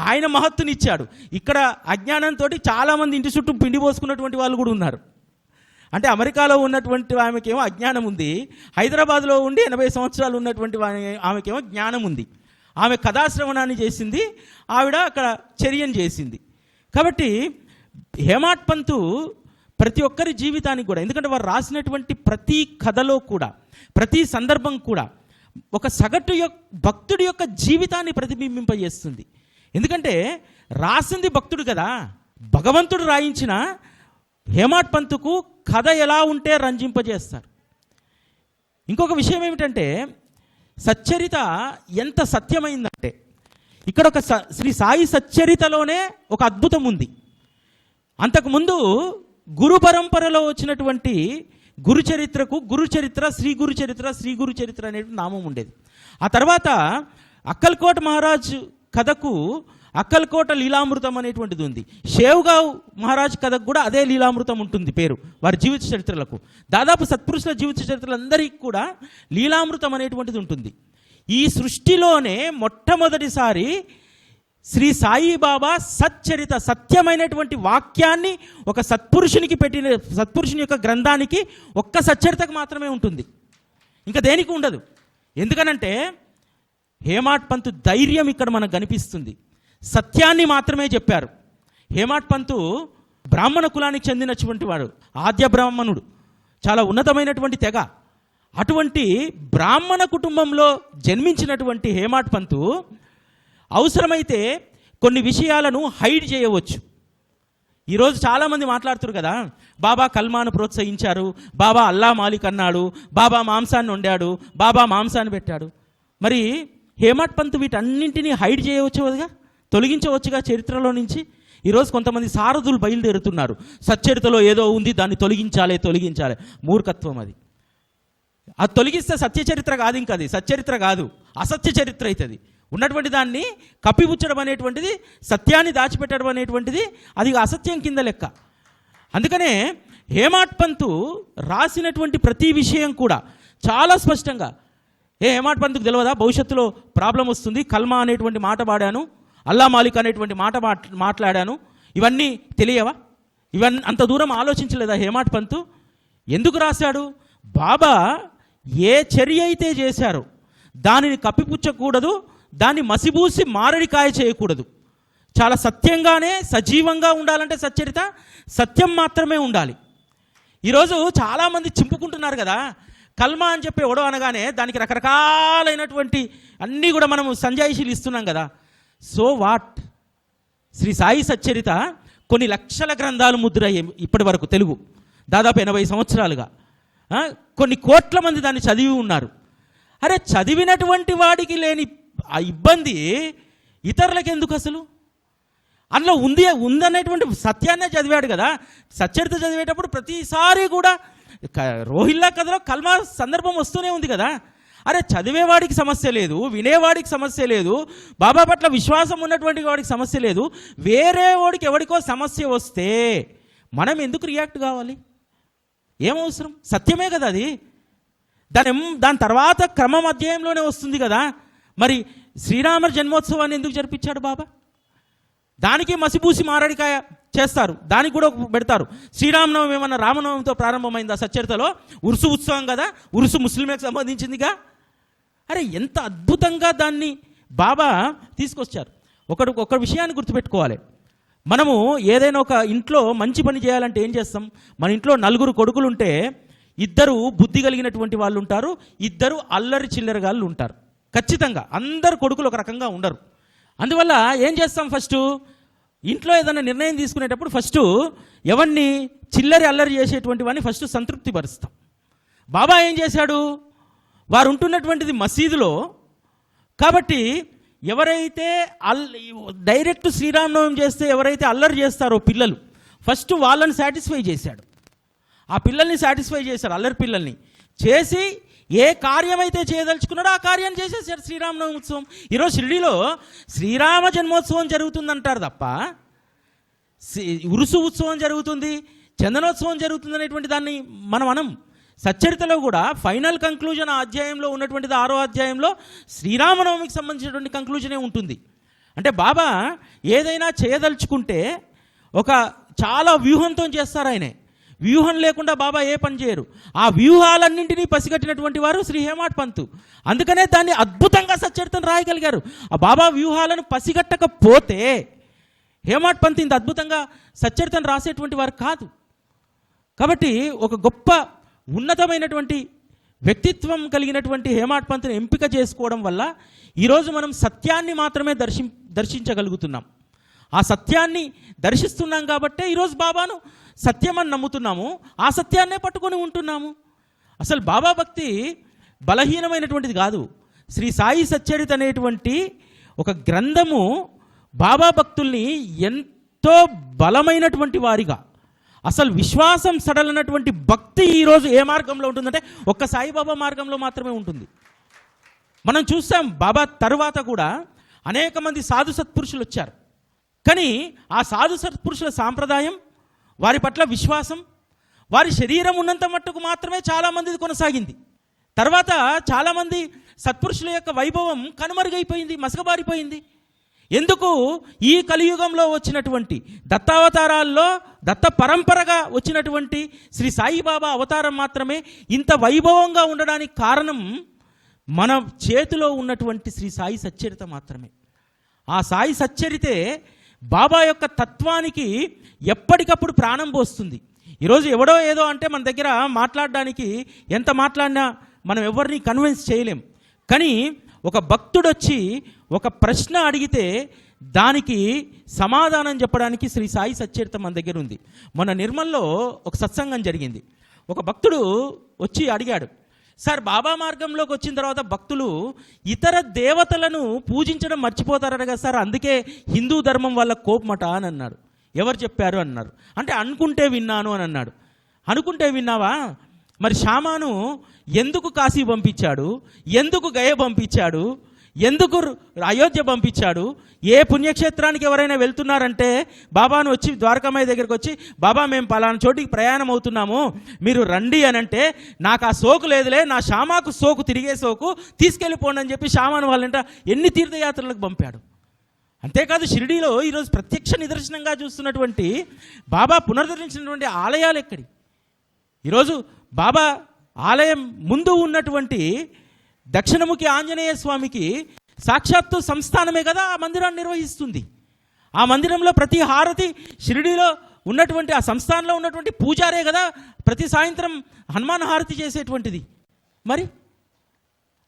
ఆయన మహత్తునిచ్చాడు. ఇక్కడ అజ్ఞానంతో చాలామంది ఇంటి చుట్టూ పిండి పోసుకున్నటువంటి వాళ్ళు కూడా ఉన్నారు. అంటే అమెరికాలో ఉన్నటువంటి ఆమెకేమో అజ్ఞానం ఉంది, హైదరాబాద్లో ఉండి 80 సంవత్సరాలు ఉన్నటువంటి ఆమెకేమో జ్ఞానం ఉంది. ఆమె కథాశ్రవణాన్ని చేసింది, ఆవిడ అక్కడ చర్యను చేసింది. కాబట్టి హేమాడ్ పంతు ప్రతి ఒక్కరి జీవితానికి కూడా, ఎందుకంటే వారు రాసినటువంటి ప్రతి కథలో కూడా, ప్రతి సందర్భం కూడా ఒక సగటు భక్తుడి యొక్క జీవితాన్ని ప్రతిబింబింపజేస్తుంది. ఎందుకంటే రాసింది భక్తుడు కదా, భగవంతుడు రాయించిన హేమాడ్ పంతుకు కథ ఎలా ఉంటే రంజింపజేస్తారు. ఇంకొక విషయం ఏమిటంటే సచ్చరిత ఎంత సత్యమైందంటే, ఇక్కడ ఒక శ్రీ సాయి సచ్చరితలోనే ఒక అద్భుతం ఉంది. అంతకుముందు గురు పరంపరలో వచ్చినటువంటి గురు చరిత్రకు గురు చరిత్ర, శ్రీ గురు చరిత్ర, శ్రీ గురు చరిత్ర అనే నామం ఉండేది. ఆ తర్వాత అక్కల్కోట మహారాజ్ కథకు అక్కల్కోట లీలామృతం అనేటువంటిది ఉంది. షేవ్గావ్ మహారాజ్ కథకు కూడా అదే లీలామృతం ఉంటుంది పేరు వారి జీవిత చరిత్రలకు. దాదాపు సత్పురుషుల జీవిత చరిత్రలందరికీ కూడా లీలామృతం అనేటువంటిది ఉంటుంది. ఈ సృష్టిలోనే మొట్టమొదటిసారి శ్రీ సాయిబాబా సచ్చరిత, సత్యమైనటువంటి వాక్యాన్ని ఒక సత్పురుషునికి పెట్టిన, సత్పురుషుని యొక్క గ్రంథానికి ఒక్క సచ్చరితకు మాత్రమే ఉంటుంది, ఇంకా దేనికి ఉండదు. ఎందుకనంటే హేమాడ్ పంతు ధైర్యం ఇక్కడ మనకు కనిపిస్తుంది. సత్యాన్ని మాత్రమే చెప్పారు. హేమాడ్ పంతు బ్రాహ్మణ కులానికి చెందినటువంటి వాడు, ఆద్య బ్రాహ్మణుడు, చాలా ఉన్నతమైనటువంటి తెగ. అటువంటి బ్రాహ్మణ కుటుంబంలో జన్మించినటువంటి హేమాడ్ పంతు అవసరమైతే కొన్ని విషయాలను హైడ్ చేయవచ్చు. ఈరోజు చాలామంది మాట్లాడుతున్నారు కదా, బాబా కల్మాను ప్రోత్సహించారు, బాబా అల్లా మాలిక్ అన్నాడు, బాబా మాంసాన్ని వండాడు, బాబా మాంసాన్ని పెట్టాడు. మరి హేమాడ్ పంతు వీటన్నింటినీ హైడ్ చేయవచ్చుగా, తొలగించవచ్చుగా చరిత్రలో నుంచి. ఈరోజు కొంతమంది సారథులు బయలుదేరుతున్నారు, సచ్చరితలో ఏదో ఉంది దాన్ని తొలగించాలి. మూర్ఖత్వం అది. అది తొలగిస్తే సత్యచరిత్ర కాదు, ఇంకా అది సచ్చరిత్ర కాదు, అసత్య చరిత్ర అవుతుంది. ఉన్నటువంటి దాన్ని కప్పిపుచ్చడం అనేటువంటిది, సత్యాన్ని దాచిపెట్టడం అనేటువంటిది అది అసత్యం కింద లెక్క. అందుకనే హేమాడ్ పంతు రాసినటువంటి ప్రతి విషయం కూడా చాలా స్పష్టంగా, హేమాడ్ పంతుకు తెలియదా భవిష్యత్తులో ప్రాబ్లం వస్తుంది, కల్మా అనేటువంటి మాట వాడాను, అల్లా మాలిక్ అనేటువంటి మాట మాట్లాడాను, ఇవన్నీ తెలియవా? ఇవన్నీ అంత దూరం ఆలోచించలేదా హేమాడ్ పంతు? ఎందుకు రాశాడు? బాబా ఏ చర్య అయితే చేశారో దానిని కప్పిపుచ్చకూడదు, దాన్ని మసిబూసి మారడికాయ చేయకూడదు. చాలా సత్యంగానే సజీవంగా ఉండాలంటే సచ్చరిత సత్యం మాత్రమే ఉండాలి. ఈరోజు చాలామంది చింపుకుంటున్నారు కదా, కల్మా అని చెప్పి ఎవడో అనగానే దానికి రకరకాలైనటువంటి అన్నీ కూడా మనము సంజాయిషీలు ఇస్తున్నాం కదా. So what? శ్రీ సాయి సచ్చరిత కొన్ని లక్షల గ్రంథాలు ముద్ర ఇప్పటి వరకు, తెలుగు దాదాపు 80 సంవత్సరాలుగా కొన్ని కోట్ల మంది దాన్ని చదివి ఉన్నారు. అరే చదివినటువంటి వాడికి లేని ఆ ఇబ్బంది ఇతరులకు ఎందుకు అసలు? అందులో ఉందనేటువంటి సత్యాన్నే చదివాడు కదా. సచ్చరిత చదివేటప్పుడు ప్రతిసారి కూడా రోహిల్లా కథలో కల్మా సందర్భం వస్తూనే ఉంది కదా. అరే చదివేవాడికి సమస్య లేదు, వినేవాడికి సమస్య లేదు, బాబా పట్ల విశ్వాసం ఉన్నటువంటి వాడికి సమస్య లేదు, వేరే వాడికి ఎవరికో సమస్య వస్తే మనం ఎందుకు రియాక్ట్ కావాలి? ఏమవసరం? సత్యమే కదా అది. దాని తర్వాత క్రమం అధ్యాయంలోనే వస్తుంది కదా. మరి శ్రీరామ జన్మోత్సవాన్ని ఎందుకు జరిపించాడు బాబా? దానికి మసిపూసి మారడికాయ చేస్తారు, దానికి కూడా పెడతారు. శ్రీరామనవమి ఏమన్నా రామనవమితో ప్రారంభమైందా సచ్చరితలో? ఉరుసు ఉత్సవం కదా, ఉరుసు ముస్లింలకు సంబంధించిందిగా. అరే ఎంత అద్భుతంగా దాన్ని బాబా తీసుకొచ్చారు. ఒక విషయాన్ని గుర్తుపెట్టుకోవాలి, మనము ఏదైనా ఒక ఇంట్లో మంచి పని చేయాలంటే ఏం చేస్తాం? మన ఇంట్లో 4 కొడుకులు ఉంటే 2 బుద్ధి కలిగినటువంటి వాళ్ళు ఉంటారు, 2 అల్లరి చిల్లరగాళ్ళు ఉంటారు. ఖచ్చితంగా అందరు కొడుకులు ఒక రకంగా ఉండరు. అందువల్ల ఏం చేస్తాం? ఫస్ట్ ఇంట్లో ఏదైనా నిర్ణయం తీసుకునేటప్పుడు ఫస్ట్ ఎవరిని చిల్లరి అల్లరి చేసేటువంటి వాడిని ఫస్ట్ సంతృప్తి పరుస్తాం. బాబా ఏం చేశాడు? వారు ఉంటున్నటువంటిది మసీదులో కాబట్టి ఎవరైతే డైరెక్ట్ శ్రీరామనవమి చేస్తే ఎవరైతే అల్లరి చేస్తారో పిల్లలు, ఫస్ట్ వాళ్ళని సాటిస్ఫై చేశాడు. ఆ పిల్లల్ని సాటిస్ఫై చేశాడు, అల్లరి పిల్లల్ని చేసి ఏ కార్యమైతే చేయదలుచుకున్నాడో ఆ కార్యాన్ని చేసేసాడు శ్రీరామనవమి ఉత్సవం. ఈరోజు షిరిడీలో శ్రీరామ జన్మోత్సవం జరుగుతుందంటారు తప్ప ఉరుసు ఉత్సవం జరుగుతుంది, చందనోత్సవం జరుగుతుంది అనేటువంటి దాన్ని మనం సచ్చరితలో కూడా ఫైనల్ కంక్లూజన్ ఆ అధ్యాయంలో ఉన్నటువంటిది 6వ అధ్యాయంలో శ్రీరామనవమికి సంబంధించినటువంటి కంక్లూజనే ఉంటుంది. అంటే బాబా ఏదైనా చేయదలుచుకుంటే ఒక చాలా వ్యూహంతో చేస్తారు. ఆయనే వ్యూహం లేకుండా బాబా ఏ పని చేయరు. ఆ వ్యూహాలన్నింటినీ పసిగట్టినటువంటి వారు శ్రీ హేమాడ్ పంతు. అందుకనే దాన్ని అద్భుతంగా సచ్చరితను రాయగలిగారు. ఆ బాబా వ్యూహాలను పసిగట్టకపోతే హేమాడ్ పంత్ ఇంత అద్భుతంగా సచ్చరితను రాసేటువంటి వారు కాదు. కాబట్టి ఒక గొప్ప ఉన్నతమైనటువంటి వ్యక్తిత్వం కలిగినటువంటి హేమాడ్ పంత్ని ఎంపిక చేసుకోవడం వల్ల ఈరోజు మనం సత్యాన్ని మాత్రమే దర్శించగలుగుతున్నాం. ఆ సత్యాన్ని దర్శిస్తున్నాం కాబట్టే ఈరోజు బాబాను సత్యమని నమ్ముతున్నాము, ఆ సత్యాన్నే పట్టుకొని ఉంటున్నాము. అసలు బాబా భక్తి బలహీనమైనటువంటిది కాదు. శ్రీ సాయి సచ్చరిత అనేటువంటి ఒక గ్రంథము బాబా భక్తుల్ని ఎంతో బలమైనటువంటి వారిగా, అసలు విశ్వాసం సడలనటువంటి భక్తి ఈరోజు ఏ మార్గంలో ఉంటుందంటే ఒక్క సాయిబాబా మార్గంలో మాత్రమే ఉంటుంది. మనం చూస్తాం బాబా తరువాత కూడా అనేక మంది సాధు సత్పురుషులు వచ్చారు. కానీ ఆ సాధు సత్పురుషుల సాంప్రదాయం, వారి పట్ల విశ్వాసం, వారి శరీరం ఉన్నంత మట్టుకు మాత్రమే చాలామందిది కొనసాగింది. తర్వాత చాలామంది సత్పురుషుల యొక్క వైభవం కనుమరుగైపోయింది, మసకబారిపోయింది. ఎందుకు? ఈ కలియుగంలో వచ్చినటువంటి దత్తావతారాల్లో దత్త పరంపరగా వచ్చినటువంటి శ్రీ సాయిబాబా అవతారం మాత్రమే ఇంత వైభవంగా ఉండడానికి కారణం మన చేతిలో ఉన్నటువంటి శ్రీ సాయి సచ్చరిత మాత్రమే. ఆ సాయి సచ్చరితే బాబా యొక్క తత్వానికి ఎప్పటికప్పుడు ప్రాణం పోస్తుంది. ఈరోజు ఎవడో ఏదో అంటే మన దగ్గర మాట్లాడడానికి ఎంత మాట్లాడినా మనం ఎవరిని కన్విన్స్ చేయలేం. కానీ ఒక భక్తుడు వచ్చి ఒక ప్రశ్న అడిగితే దానికి సమాధానం చెప్పడానికి శ్రీ సాయి సచ్చరిత మన దగ్గర ఉంది. మన నిర్మల్లో ఒక సత్సంగం జరిగింది. ఒక భక్తుడు వచ్చి అడిగాడు, సార్ బాబా మార్గంలోకి వచ్చిన తర్వాత భక్తులు ఇతర దేవతలను పూజించడం మర్చిపోతారట కదా సార్, అందుకే హిందూ ధర్మం వల్ల కోపమట అని అన్నాడు. ఎవరు చెప్పారు అన్నారు. అంటే అనుకుంటే విన్నాను అని అన్నాడు. అనుకుంటే విన్నావా? మరి షామాను ఎందుకు కాశీ పంపించాడు, ఎందుకు గయ పంపించాడు, ఎందుకు అయోధ్య పంపించాడు? ఏ పుణ్యక్షేత్రానికి ఎవరైనా వెళ్తున్నారంటే బాబాను వచ్చి ద్వారకామాయి దగ్గరికి వచ్చి, బాబా మేము పలానా చోటికి ప్రయాణం అవుతున్నాము, మీరు రండి అని అంటే, నాకు ఆ సోకు లేదులే, నా షామాకు సోకు తిరిగే సోకు, తీసుకెళ్ళిపోండి అని చెప్పి షామాను వాళ్ళంట ఎన్ని తీర్థయాత్రలకు పంపాడు. అంతేకాదు షిరిడీలో ఈరోజు ప్రత్యక్ష నిదర్శనంగా చూస్తున్నటువంటి బాబా పునరుద్ధరించినటువంటి ఆలయాలు ఎక్కడి? ఈరోజు బాబా ఆలయం ముందు ఉన్నటువంటి దక్షిణముఖి ఆంజనేయ స్వామికి సాక్షాత్తు సంస్థానమే కదా ఆ మందిరాన్ని నిర్వహిస్తుంది. ఆ మందిరంలో ప్రతి హారతి షిరిడీలో ఉన్నటువంటి ఆ సంస్థానంలో ఉన్నటువంటి పూజారే కదా ప్రతి సాయంత్రం హనుమాన్ హారతి చేసేటువంటిది. మరి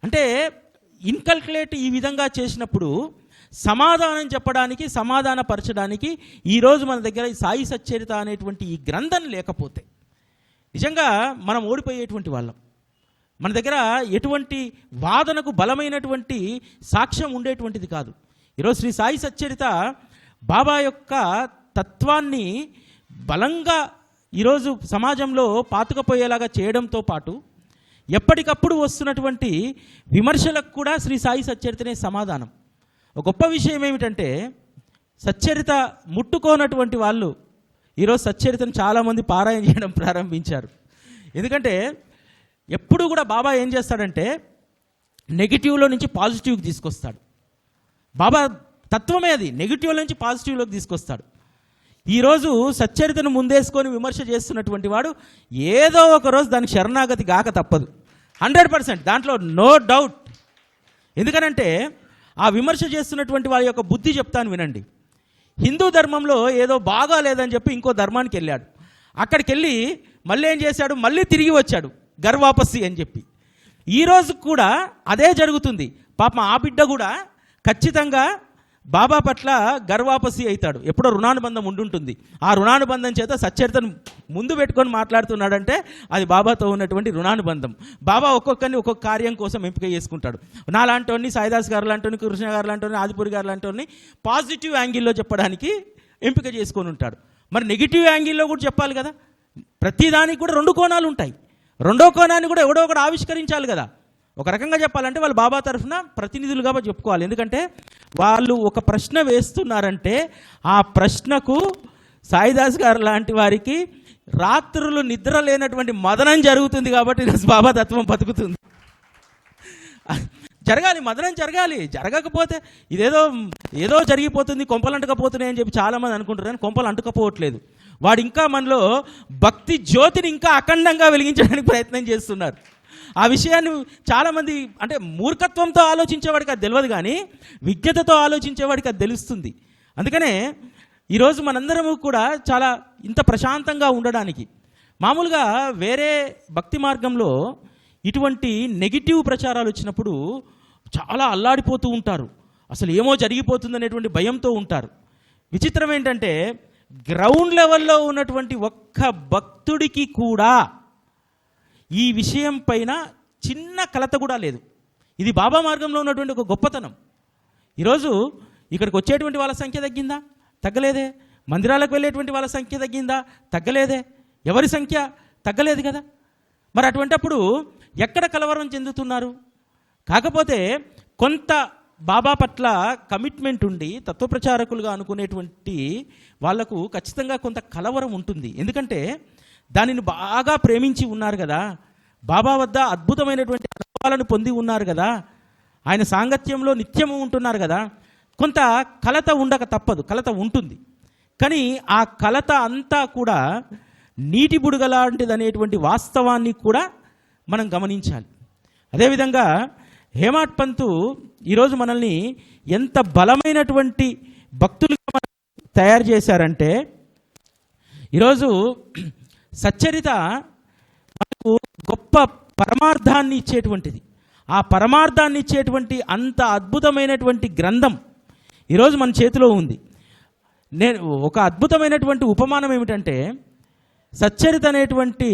అంటే ఇన్కల్కులేట్ ఈ విధంగా చేసినప్పుడు సమాధానం చెప్పడానికి, సమాధానపరచడానికి ఈరోజు మన దగ్గర ఈ సాయి సచ్చరిత అనేటువంటి ఈ గ్రంథం లేకపోతే నిజంగా మనం ఓడిపోయేటువంటి వాళ్ళం. మన దగ్గర ఎటువంటి వాదనకు బలమైనటువంటి సాక్ష్యం ఉండేటువంటిది కాదు. ఈరోజు శ్రీ సాయి సచ్చరిత బాబా యొక్క తత్వాన్ని బలంగా ఈరోజు సమాజంలో పాతుకుపోయేలాగా చేయడంతో పాటు ఎప్పటికప్పుడు వస్తున్నటువంటి విమర్శలకు కూడా శ్రీ సాయి సచ్చరితనే సమాధానం. ఒక గొప్ప విషయం ఏమిటంటే సచ్చరిత ముట్టుకోనటువంటి వాళ్ళు ఈరోజు సచ్చరితను చాలామంది పారాయణ చేయడం ప్రారంభించారు. ఎందుకంటే ఎప్పుడు కూడా బాబా ఏం చేస్తాడంటే నెగిటివ్లో నుంచి పాజిటివ్కి తీసుకొస్తాడు. బాబా తత్వమే అది, నెగిటివ్లో నుంచి పాజిటివ్లోకి తీసుకొస్తాడు. ఈరోజు సచ్చరితను ముందేసుకొని విమర్శ చేస్తున్నటువంటి వాడు ఏదో ఒక రోజు దానికి శరణాగతి గాక తప్పదు, 100%, దాంట్లో నో డౌట్. ఎందుకనంటే ఆ విమర్శ చేస్తున్నటువంటి వారి యొక్క బుద్ధి చెప్తాను వినండి. హిందూ ధర్మంలో ఏదో బాగా లేదని చెప్పి ఇంకో ధర్మానికి వెళ్ళాడు. అక్కడికి వెళ్ళి మళ్ళీ ఏం చేశాడు, మళ్ళీ తిరిగి వచ్చాడు గర్వాపస్సి అని చెప్పి. ఈరోజు కూడా అదే జరుగుతుంది. పాపం ఆ బిడ్డ కూడా ఖచ్చితంగా బాబా పట్ల గర్వాపసి అవుతాడు. ఎప్పుడో రుణానుబంధం ఉండుంటుంది. ఆ రుణానుబంధం చేత సచ్చరితను ముందు పెట్టుకొని మాట్లాడుతున్నాడంటే అది బాబాతో ఉన్నటువంటి రుణానుబంధం. బాబా ఒక్కొక్కరిని ఒక్కొక్క కార్యం కోసం ఎంపిక చేసుకుంటాడు. నాలాంటి సాయిదాస్ గారు లాంటి, కృష్ణ గారు లాంటి, ఆదిపూరి గారు లాంటి పాజిటివ్ యాంగిల్లో చెప్పడానికి ఎంపిక చేసుకొని ఉంటాడు. మరి నెగిటివ్ యాంగిల్లో కూడా చెప్పాలి కదా. ప్రతిదానికి కూడా రెండు కోణాలు ఉంటాయి. రెండో కోణాన్ని కూడా ఎవడో ఒకడు ఆవిష్కరించాలి కదా. ఒక రకంగా చెప్పాలంటే వాళ్ళు బాబా తరఫున ప్రతినిధులుగా చెప్పుకోవాలి. ఎందుకంటే వాళ్ళు ఒక ప్రశ్న వేస్తున్నారంటే ఆ ప్రశ్నకు సాయిదాస్ గారు లాంటి వారికి రాత్రులు నిద్ర లేనటువంటి మదనం జరుగుతుంది కాబట్టి బాబా తత్వం బతుకుతుంది. జరగాలి, మదనం జరగాలి. జరగకపోతే ఏదో జరిగిపోతుంది, కొంపలు అంటుకపోతున్నాయి అని చెప్పి చాలామంది అనుకుంటారు. కానీ కొంపలు అంటుకపోవట్లేదు. వాడు ఇంకా మనలో భక్తి జ్యోతిని ఇంకా అఖండంగా వెలిగించడానికి ప్రయత్నం చేస్తున్నారు. ఆ విషయాన్ని చాలామంది అంటే మూర్ఖత్వంతో ఆలోచించేవాడికి అది తెలియదు, కానీ విజ్ఞతతో ఆలోచించేవాడికి అది తెలుస్తుంది. అందుకనే ఈరోజు మనందరము కూడా చాలా ఇంత ప్రశాంతంగా ఉండడానికి, మామూలుగా వేరే భక్తి మార్గంలో ఇటువంటి నెగిటివ్ ప్రచారాలు వచ్చినప్పుడు చాలా అల్లాడిపోతూ ఉంటారు. అసలు ఏమో జరిగిపోతుంది అనేటువంటి భయంతో ఉంటారు. విచిత్రం ఏంటంటే గ్రౌండ్ లెవెల్లో ఉన్నటువంటి ఒక్క భక్తుడికి కూడా ఈ విషయం పైన చిన్న కలత కూడా లేదు. ఇది బాబా మార్గంలో ఉన్నటువంటి ఒక గొప్పతనం. ఈరోజు ఇక్కడికి వచ్చేటువంటి వాళ్ళ సంఖ్య తగ్గిందా? తగ్గలేదే. మందిరాలకు వెళ్ళేటువంటి వాళ్ళ సంఖ్య తగ్గిందా? తగ్గలేదే. ఎవరి సంఖ్య తగ్గలేదు కదా. మరి అటువంటప్పుడు ఎక్కడ కలవరం చెందుతున్నారు? కాకపోతే కొంత బాబా పట్ల కమిట్మెంట్ ఉండి తత్వప్రచారకులుగా అనుకునేటువంటి వాళ్లకు ఖచ్చితంగా కొంత కలవరం ఉంటుంది. ఎందుకంటే దానిని బాగా ప్రేమించి ఉన్నారు కదా, బాబా వద్ద అద్భుతమైనటువంటి అనుభవాలను పొంది ఉన్నారు కదా, ఆయన సాంగత్యంలో నిత్యము ఉంటున్నారు కదా. కొంత కలత ఉండక తప్పదు, కలత ఉంటుంది. కానీ ఆ కలత అంతా కూడా నీటి బుడగలాంటిది అనేటువంటి వాస్తవాన్ని కూడా మనం గమనించాలి. అదేవిధంగా హేమాడ్ పంతు ఈరోజు మనల్ని ఎంత బలమైనటువంటి భక్తులుగా మనం తయారు చేశారంటే, ఈరోజు సచ్చరిత మనకు గొప్ప పరమార్థాన్ని ఇచ్చేటువంటిది. ఆ పరమార్థాన్ని ఇచ్చేటువంటి అంత అద్భుతమైనటువంటి గ్రంథం ఈరోజు మన చేతిలో ఉంది. నేను ఒక అద్భుతమైనటువంటి ఉపమానం ఏమిటంటే, సచ్చరిత అనేటువంటి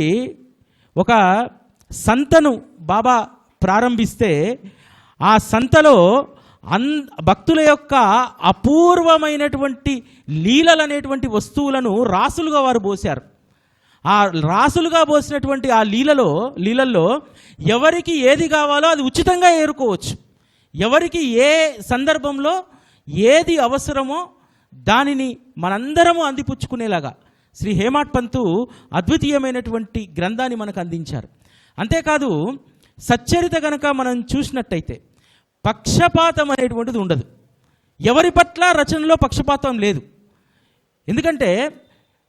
ఒక సంతను బాబా ప్రారంభిస్తే ఆ సంతలో భక్తుల యొక్క అపూర్వమైనటువంటి లీలలు అనేటువంటి వస్తువులను రాసులుగా వారు పోశారు. ఆ రాసులుగా పోసినటువంటి ఆ లీలల్లో ఎవరికి ఏది కావాలో అది ఉచితంగా ఏరుకోవచ్చు. ఎవరికి ఏ సందర్భంలో ఏది అవసరమో దానిని మనందరము అందిపుచ్చుకునేలాగా శ్రీ హేమాడ్ పంతు అద్వితీయమైనటువంటి గ్రంథాన్ని మనకు అందించారు. అంతేకాదు సచ్చరిత కనుక మనం చూసినట్టయితే పక్షపాతం అనేటువంటిది ఉండదు. ఎవరి పట్ల రచనలో పక్షపాతం లేదు. ఎందుకంటే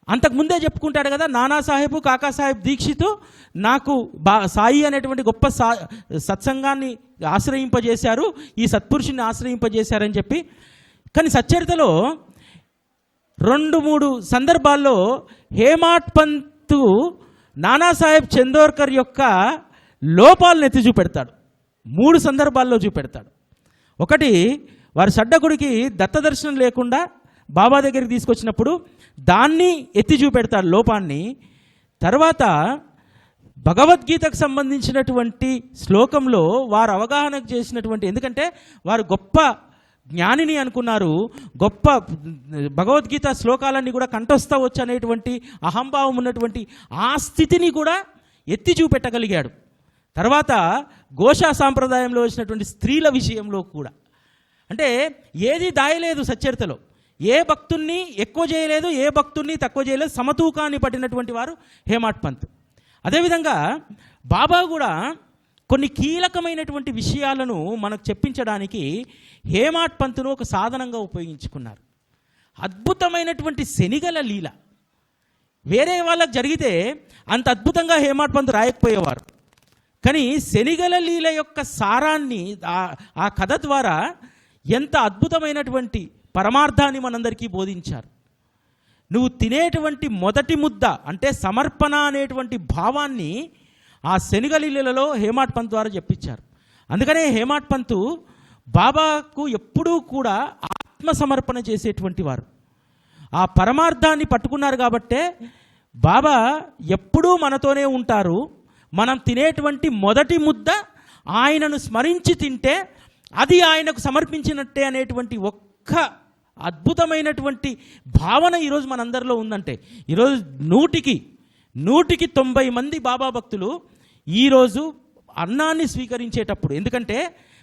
అంతకుముందే చెప్పుకుంటాడు కదా, నానాసాహెబ్ కాకాసాహెబ్ దీక్షిత్ నాకు సాయి అనేటువంటి గొప్ప సత్సంగాన్ని ఆశ్రయింపజేశారు, ఈ సత్పురుషుని ఆశ్రయింపజేశారని చెప్పి. కానీ సచ్చరితలో 2-3 సందర్భాల్లో హేమాడ్ పంతు నానాసాహెబ్ చందోర్కర్ యొక్క లోపాలను ఎత్తి చూపెడతాడు. 3 సందర్భాల్లో చూపెడతాడు. ఒకటి, వారి సడ్డకుడికి దత్తదర్శనం లేకుండా బాబా దగ్గరికి తీసుకొచ్చినప్పుడు దాన్ని ఎత్తి చూపెడతాడు లోపాన్ని. తర్వాత భగవద్గీతకు సంబంధించినటువంటి శ్లోకంలో వారు అవగాహన చేసినటువంటి, ఎందుకంటే వారు గొప్ప జ్ఞానిని అనుకున్నారు, గొప్ప భగవద్గీత శ్లోకాలన్నీ కూడా కంఠస్థవచ్చు అనేటువంటి అహంభావం ఉన్నటువంటి ఆ స్థితిని కూడా ఎత్తి చూపెట్టగలిగాడు. తర్వాత ఘోషా సాంప్రదాయంలో వచ్చినటువంటి స్త్రీల విషయంలో కూడా, అంటే ఏది దాయలేదు సచ్చరితలో. ఏ భక్తుల్ని ఎక్కువ చేయలేదు, ఏ భక్తుల్ని తక్కువ చేయలేదు, సమతూకాన్ని పట్టినటువంటి వారు హేమాడ్ పంత్. అదేవిధంగా బాబా కూడా కొన్ని కీలకమైనటువంటి విషయాలను మనకు చెప్పించడానికి హేమాడ్ పంతును ఒక సాధనంగా ఉపయోగించుకున్నారు. అద్భుతమైనటువంటి శనిగల లీల వేరే వాళ్ళకు జరిగితే అంత అద్భుతంగా హేమాడ్ పంతు రాయకపోయేవారు. కానీ శనిగల లీల యొక్క సారాన్ని ఆ కథ ద్వారా ఎంత అద్భుతమైనటువంటి పరమార్థాన్ని మనందరికీ బోధించారు. నువ్వు తినేటువంటి మొదటి ముద్ద అంటే సమర్పణ అనేటువంటి భావాన్ని ఆ శనిగలీలలో హేమాడ్ పంత్ ద్వారా చెప్పించారు. అందుకనే హేమాడ్ పంతు బాబాకు ఎప్పుడూ కూడా ఆత్మసమర్పణ చేసేటువంటి వారు. ఆ పరమార్థాన్ని పట్టుకున్నారు కాబట్టే బాబా ఎప్పుడూ మనతోనే ఉంటారు. మనం తినేటువంటి మొదటి ముద్ద ఆయనను స్మరించి తింటే అది ఆయనకు సమర్పించినట్టే అనేటువంటి ఒక్క అద్భుతమైనటువంటి భావన ఈరోజు మనందరిలో ఉందంటే, ఈరోజు 100కి 90 మంది బాబా భక్తులు ఈరోజు అన్నాన్ని స్వీకరించేటప్పుడు, ఎందుకంటే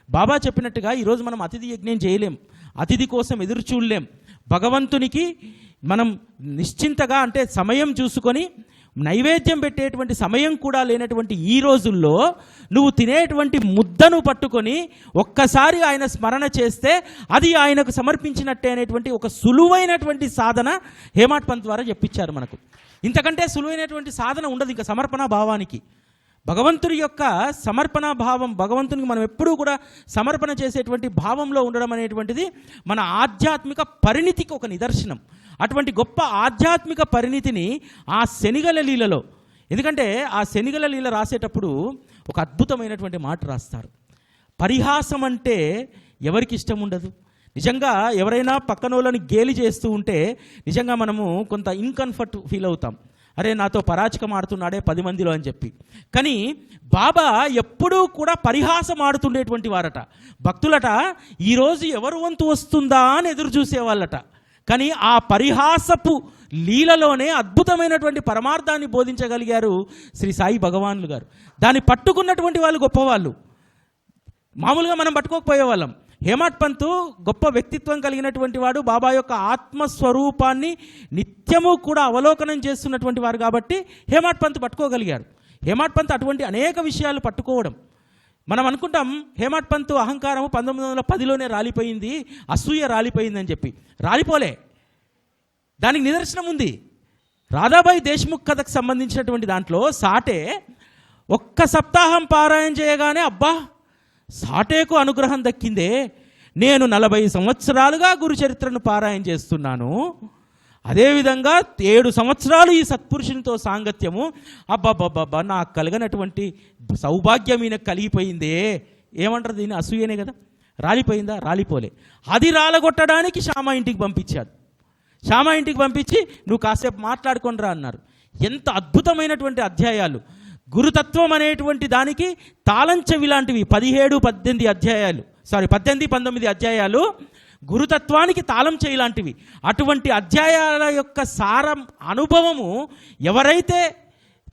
బాబా చెప్పినట్టుగా ఈరోజు మనం అతిథి యజ్ఞం చేయలేం, అతిథి కోసం ఎదురు చూడలేం. భగవంతునికి మనం నిశ్చింతగా అంటే సమయం చూసుకొని నైవేద్యం పెట్టేటువంటి సమయం కూడా లేనటువంటి ఈ రోజుల్లో నువ్వు తినేటువంటి ముద్దను పట్టుకొని ఒక్కసారి ఆయన స్మరణ చేస్తే అది ఆయనకు సమర్పించినట్టే అనేటువంటి ఒక సులువైనటువంటి సాధన హేమాడ్ పంత్ ద్వారా చెప్పించారు మనకు. ఇంతకంటే సులువైనటువంటి సాధన ఉండదు ఇంకా సమర్పణ భావానికి. భగవంతుడి యొక్క సమర్పణ భావం, భగవంతునికి మనం ఎప్పుడూ కూడా సమర్పణ చేసేటువంటి భావంలో ఉండడం అనేటువంటిది మన ఆధ్యాత్మిక పరిణితికి ఒక నిదర్శనం. అటువంటి గొప్ప ఆధ్యాత్మిక పరిణితిని ఆ శనిగల లీలలో, ఎందుకంటే ఆ శనిగల లీల రాసేటప్పుడు ఒక అద్భుతమైనటువంటి మాట రాస్తారు. పరిహాసం అంటే ఎవరికి ఇష్టం ఉండదు. నిజంగా ఎవరైనా పక్కనోళ్ళని గేలి చేస్తూ ఉంటే నిజంగా మనము కొంత ఇన్కంఫర్ట్ ఫీల్ అవుతాం. అరే నాతో పరాచకం ఆడుతున్నాడే 10 మందిలో అని చెప్పి. కానీ బాబా ఎప్పుడూ కూడా పరిహాసం ఆడుతుండేటువంటి వారట. భక్తులట ఈరోజు ఎవరు వంతు వస్తుందా అని ఎదురు చూసేవాళ్ళట. కానీ ఆ పరిహాసపు లీలలోనే అద్భుతమైనటువంటి పరమార్థాన్ని బోధించగలిగారు శ్రీ సాయి భగవానులు గారు. దాన్ని పట్టుకున్నటువంటి వాళ్ళు గొప్పవాళ్ళు, మామూలుగా మనం పట్టుకోకపోయేవాళ్ళం. హేమాడ్ పంత్ గొప్ప వ్యక్తిత్వం కలిగినటువంటి వాడు, బాబా యొక్క ఆత్మస్వరూపాన్ని నిత్యము కూడా అవలోకనం చేస్తున్నటువంటి వారు కాబట్టి హేమాడ్ పంత్ పట్టుకోగలిగాడు. హేమాడ్ పంత్ అటువంటి అనేక విషయాలు పట్టుకోవడం, మనం అనుకుంటాం హేమాడ్ పంత్ అహంకారం 1910లోనే రాలిపోయింది, అసూయ రాలిపోయిందని చెప్పి. రాలిపోలే, దానికి నిదర్శనం ఉంది. రాధాబాయి దేశ్ముఖ్ కథకు సంబంధించినటువంటి దాంట్లో సాటే ఒక్క సప్తాహం పారాయణ చేయగానే అబ్బా సాటేకు అనుగ్రహం దక్కిందే, నేను 40 సంవత్సరాలుగా గురు చరిత్రను పారాయణ చేస్తున్నాను, అదేవిధంగా 7 సంవత్సరాలు ఈ సత్పురుషునితో సాంగత్యము, అబ్బాబ్బాబ్బా నాకు కలిగినటువంటి సౌభాగ్యం ఈయనకు కలిగిపోయిందే. ఏమంటారు దీన్ని? అసూయనే కదా. రాలిపోయిందా? రాలిపోలే. అది రాలగొట్టడానికి శ్యామ ఇంటికి పంపించాడు. శ్యామ ఇంటికి పంపించి నువ్వు కాసేపు మాట్లాడుకొని రా అన్నారు. ఎంత అద్భుతమైనటువంటి అధ్యాయాలు! గురుతత్వం అనేటువంటి దానికి తాళంచెవి లాంటివి 17-19 అధ్యాయాలు గురుతత్వానికి తాళం చేయి లాంటివి. అటువంటి అధ్యాయాల యొక్క సారం అనుభవము ఎవరైతే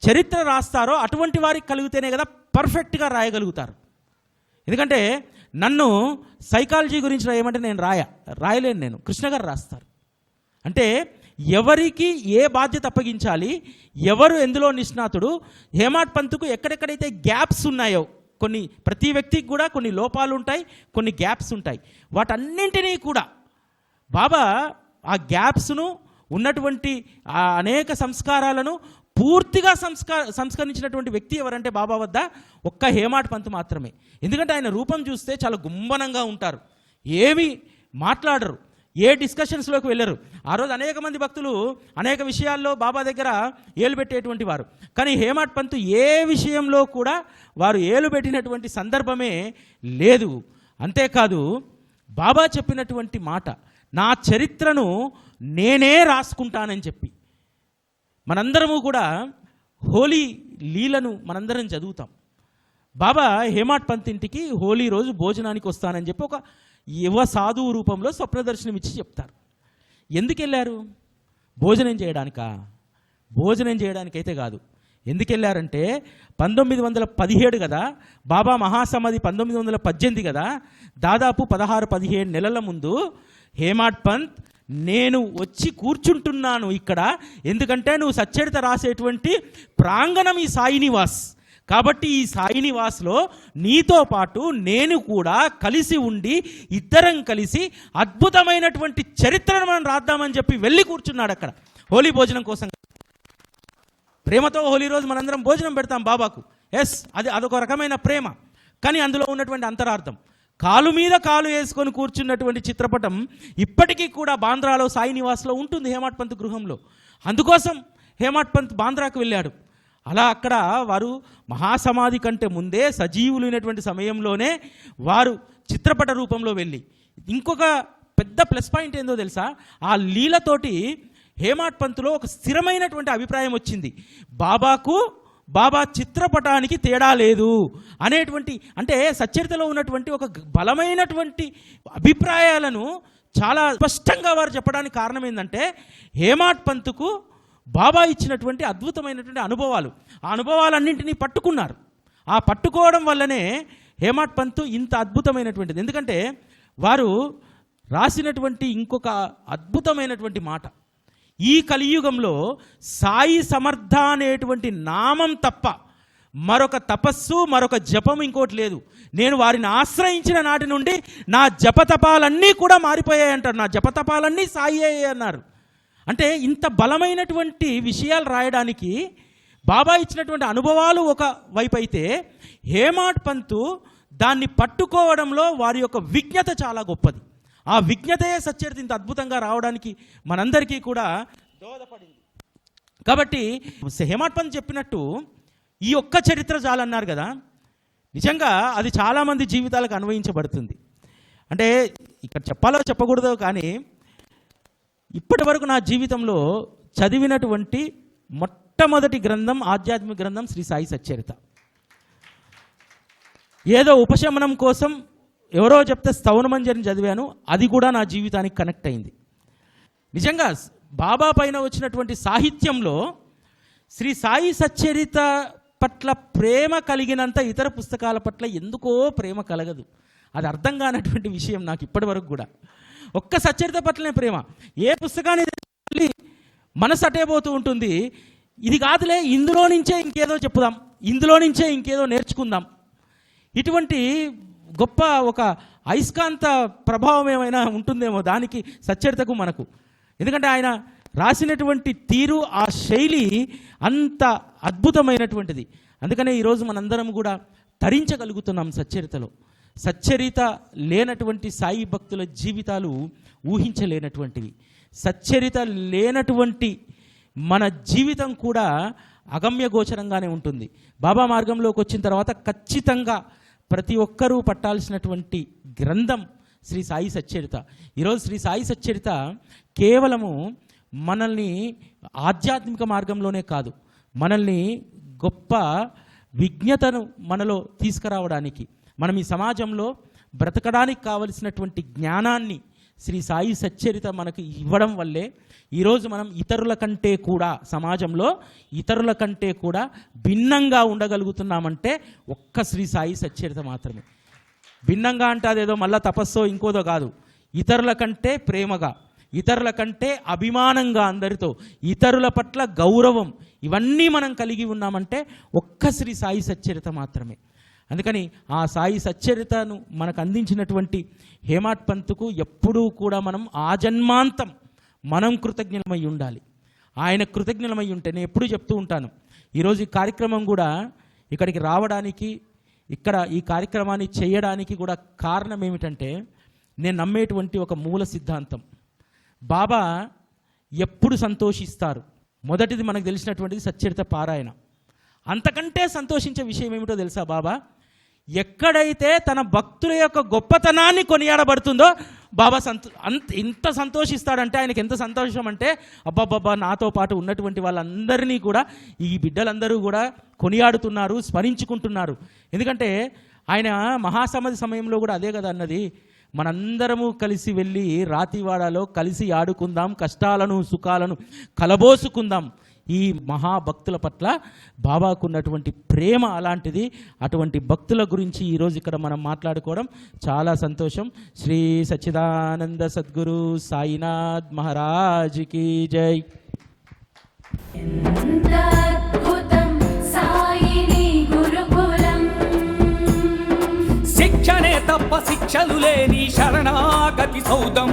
చరిత్ర రాస్తారో అటువంటి వారికి కలిగితేనే కదా పర్ఫెక్ట్గా రాయగలుగుతారు. ఎందుకంటే నన్ను సైకాలజీ గురించి రాయమంటే నేను రాయలేను, నేను కృష్ణ గారు రాస్తారు. అంటే ఎవరికి ఏ బాధ్యత అప్పగించాలి, ఎవరు ఎందులో నిష్ణాతుడు, హేమాడ్ పంత్కు ఎక్కడెక్కడైతే గ్యాప్స్ ఉన్నాయో, కొన్ని ప్రతి వ్యక్తికి కూడా కొన్ని లోపాలు ఉంటాయి, కొన్ని గ్యాప్స్ ఉంటాయి. వాటన్నింటినీ కూడా బాబా ఆ గ్యాప్స్ను ఉన్నటువంటి ఆ అనేక సంస్కారాలను పూర్తిగా సంస్కరించినటువంటి వ్యక్తి ఎవరంటే బాబా వద్ద ఒక్క హేమాడ్ పంత్ మాత్రమే. ఎందుకంటే ఆయన రూపం చూస్తే చాలా గుంభనంగా ఉంటారు, ఏమీ మాట్లాడరు, ఏ డిస్కషన్స్లోకి వెళ్ళరు. ఆ రోజు అనేక మంది భక్తులు అనేక విషయాల్లో బాబా దగ్గర ఏలు పెట్టేటువంటి వారు, కానీ హేమాడ్ పంత్ ఏ విషయంలో కూడా వారు ఏలు పెట్టినటువంటి సందర్భమే లేదు. అంతేకాదు బాబా చెప్పినటువంటి మాట, నా చరిత్రను నేనే రాసుకుంటానని చెప్పి. మనందరము కూడా హోలీ లీలను మనందరం చదువుతాం. బాబా హేమాడ్ పంత్ ఇంటికి హోలీ రోజు భోజనానికి వస్తానని చెప్పి ఒక యువ సాధువు రూపంలో స్వప్న దర్శనం ఇచ్చి చెప్తారు. ఎందుకు వెళ్ళారు? భోజనం చేయడానికా? భోజనం చేయడానికైతే కాదు. ఎందుకు వెళ్ళారంటే 1917 కదా, బాబా మహాసమాధి 1918 కదా, దాదాపు 16-17 నెలల ముందు హేమాడ్ పంత్ నేను వచ్చి కూర్చుంటున్నాను ఇక్కడ, ఎందుకంటే నువ్వు సచ్చరిత రాసేటువంటి ప్రాంగణం ఈ సాయి నివాస్ కాబట్టి ఈ సాయి నివాస్లో నీతో పాటు నేను కూడా కలిసి ఉండి ఇద్దరం కలిసి అద్భుతమైనటువంటి చరిత్రను మనం రాద్దామని చెప్పి వెళ్ళి కూర్చున్నాడు అక్కడ హోలీ భోజనం కోసం. ప్రేమతో హోలీ రోజు మనందరం భోజనం పెడతాం బాబాకు, ఎస్, అదొక రకమైన ప్రేమ. కానీ అందులో ఉన్నటువంటి అంతరార్థం, కాలు మీద కాలు వేసుకొని కూర్చున్నటువంటి చిత్రపటం ఇప్పటికీ కూడా బాంద్రాలో సాయి నివాస్లో ఉంటుంది, హేమాడ్ పంత్ గృహంలో. అందుకోసం హేమాడ్ పంత్ బాంద్రాకు వెళ్ళాడు. అలా అక్కడ వారు మహాసమాధి కంటే ముందే సజీవులైనటువంటి సమయంలోనే వారు చిత్రపట రూపంలో వెళ్ళి ఇంకొక పెద్ద ప్లస్ పాయింట్ ఏందో తెలుసా, ఆ లీలతోటి హేమాడ్ పంత్లో ఒక స్థిరమైనటువంటి అభిప్రాయం వచ్చింది. బాబా చిత్రపటానికి తేడా లేదు అనేటువంటి, అంటే సచ్చరితలో ఉన్నటువంటి ఒక బలమైనటువంటి అభిప్రాయాలను చాలా స్పష్టంగా వారు చెప్పడానికి కారణం ఏంటంటే హేమాడ్ పంత్కు బాబా ఇచ్చినటువంటి అద్భుతమైనటువంటి అనుభవాలు, ఆ అనుభవాలన్నింటినీ పట్టుకున్నారు. ఆ పట్టుకోవడం వల్లనే హేమాడ్ పంత్ ఇంత అద్భుతమైనటువంటిది. ఎందుకంటే వారు రాసినటువంటి ఇంకొక అద్భుతమైనటువంటి మాట, ఈ కలియుగంలో సాయి సమర్థ అనేటువంటి నామం తప్ప మరొక తపస్సు, మరొక జపం ఇంకోటి లేదు. నేను వారిని ఆశ్రయించిన నాటి నుండి నా జపతపాలన్నీ కూడా మారిపోయాయి అంటారు. నా జపతపాలన్నీ సాయి అయ్యాయి అన్నారు. అంటే ఇంత బలమైనటువంటి విషయాలు రాయడానికి బాబా ఇచ్చినటువంటి అనుభవాలు ఒక వైపు అయితే, హేమాడ్ పంత్ దాన్ని పట్టుకోవడంలో వారి యొక్క విజ్ఞత చాలా గొప్పది. ఆ విజ్ఞతయే సచ్చరిత ఇంత అద్భుతంగా రావడానికి మనందరికీ కూడా దోహదపడింది. కాబట్టి హేమాడ్ పంత్ చెప్పినట్టు ఈ ఒక్క చరిత్ర చాలన్నారు కదా, నిజంగా అది చాలామంది జీవితాలకు అన్వయించబడుతుంది. అంటే ఇక్కడ చెప్పాలో చెప్పకూడదో కానీ ఇప్పటి వరకు నా జీవితంలో చదివినటువంటి మొట్టమొదటి గ్రంథం, ఆధ్యాత్మిక గ్రంథం శ్రీ సాయి సచ్చరిత. ఏదో ఉపశమనం కోసం ఎవరో చెప్తే స్తవనమంజరిని చదివాను, అది కూడా నా జీవితానికి కనెక్ట్ అయింది. నిజంగా బాబా పైన వచ్చినటువంటి సాహిత్యంలో శ్రీ సాయి సచ్చరిత పట్ల ప్రేమ కలిగినంత ఇతర పుస్తకాల పట్ల ఎందుకో ప్రేమ కలగదు. అది అర్థం కానటువంటి విషయం నాకు ఇప్పటి వరకు కూడా. ఒక్క సచ్చరిత పట్లనే ప్రేమ. ఏ పుస్తకాన్ని మనసు అటేపోతూ ఉంటుంది, ఇది కాదులే ఇందులో నుంచే ఇంకేదో చెప్పుదాం, ఇందులో నుంచే ఇంకేదో నేర్చుకుందాం. ఇటువంటి గొప్ప ఒక అయస్కాంత ప్రభావం ఏమైనా ఉంటుందేమో దానికి సచ్చరితకు మనకు. ఎందుకంటే ఆయన రాసినటువంటి తీరు, ఆ శైలి అంత అద్భుతమైనటువంటిది. అందుకనే ఈరోజు మనందరం కూడా తరించగలుగుతున్నాం సచ్చరితలో. సచ్చరిత లేనటువంటి సాయి భక్తుల జీవితాలు ఊహించలేనటువంటివి. సచ్చరిత లేనటువంటి మన జీవితం కూడా అగమ్య గోచరంగానే ఉంటుంది. బాబా మార్గంలోకి వచ్చిన తర్వాత ఖచ్చితంగా ప్రతి ఒక్కరూ పట్టాల్సినటువంటి గ్రంథం శ్రీ సాయి సచ్చరిత. ఈరోజు శ్రీ సాయి సచ్చరిత కేవలము మనల్ని ఆధ్యాత్మిక మార్గంలోనే కాదు, మనల్ని గొప్ప విజ్ఞతను మనలో తీసుకురావడానికి, మనం ఈ సమాజంలో బ్రతకడానికి కావలసినటువంటి జ్ఞానాన్ని శ్రీ సాయి సచ్చరిత మనకు ఇవ్వడం వల్లే ఈరోజు మనం ఇతరుల కంటే కూడా, సమాజంలో ఇతరుల కంటే కూడా భిన్నంగా ఉండగలుగుతున్నామంటే ఒక్క శ్రీ సాయి సచ్చరిత మాత్రమే. భిన్నంగా అంటే అదేదో మళ్ళా తపస్సో ఇంకోదో కాదు, ఇతరుల కంటే ప్రేమగా, ఇతరుల కంటే అభిమానంగా, అందరితో ఇతరుల పట్ల గౌరవం, ఇవన్నీ మనం కలిగి ఉన్నామంటే ఒక్క శ్రీ సాయి సచ్చరిత మాత్రమే. అందుకని ఆ సాయి సచ్చరితను మనకు అందించినటువంటి హేమాడ్ పంత్కు ఎప్పుడూ కూడా మనం ఆజన్మాంతం మనం కృతజ్ఞులమై ఉండాలి. ఆయన కృతజ్ఞులమై ఉంటే, నేను ఎప్పుడూ చెప్తూ ఉంటాను, ఈరోజు ఈ కార్యక్రమం కూడా ఇక్కడికి రావడానికి, ఇక్కడ ఈ కార్యక్రమాన్ని చేయడానికి కూడా కారణం ఏమిటంటే, నేను నమ్మేటువంటి ఒక మూల సిద్ధాంతం, బాబా ఎప్పుడు సంతోషిస్తారు. మొదటిది మనకు తెలిసినటువంటిది సచ్చరిత పారాయణ. అంతకంటే సంతోషించే విషయం ఏమిటో తెలుసా, బాబా ఎక్కడైతే తన భక్తుల యొక్క గొప్పతనాన్ని కొనియాడబడుతుందో బాబా ఇంత సంతోషిస్తాడంటే, ఆయనకి ఎంత సంతోషం అంటే, అబ్బాబ్బా నాతో పాటు ఉన్నటువంటి వాళ్ళందరినీ కూడా ఈ బిడ్డలందరూ కూడా కొనియాడుతున్నారు, స్మరించుకుంటున్నారు. ఎందుకంటే ఆయన మహాసమాధి సమయంలో కూడా అదే కదా అన్నది, మనందరము కలిసి వెళ్ళి రాతివాడలో కలిసి ఆడుకుందాం, కష్టాలను సుఖాలను కలబోసుకుందాం. ఈ మహాభక్తుల పట్ల బాబాకున్నటువంటి ప్రేమ అలాంటిది. అటువంటి భక్తుల గురించి ఈరోజు ఇక్కడ మనం మాట్లాడుకోవడం చాలా సంతోషం. శ్రీ సచ్చిదానంద సద్గురు సాయినాథ్ మహారాజ్కి జై. శిక్షణే తప్ప శిక్షలు లేని శరణాగతి సౌదం.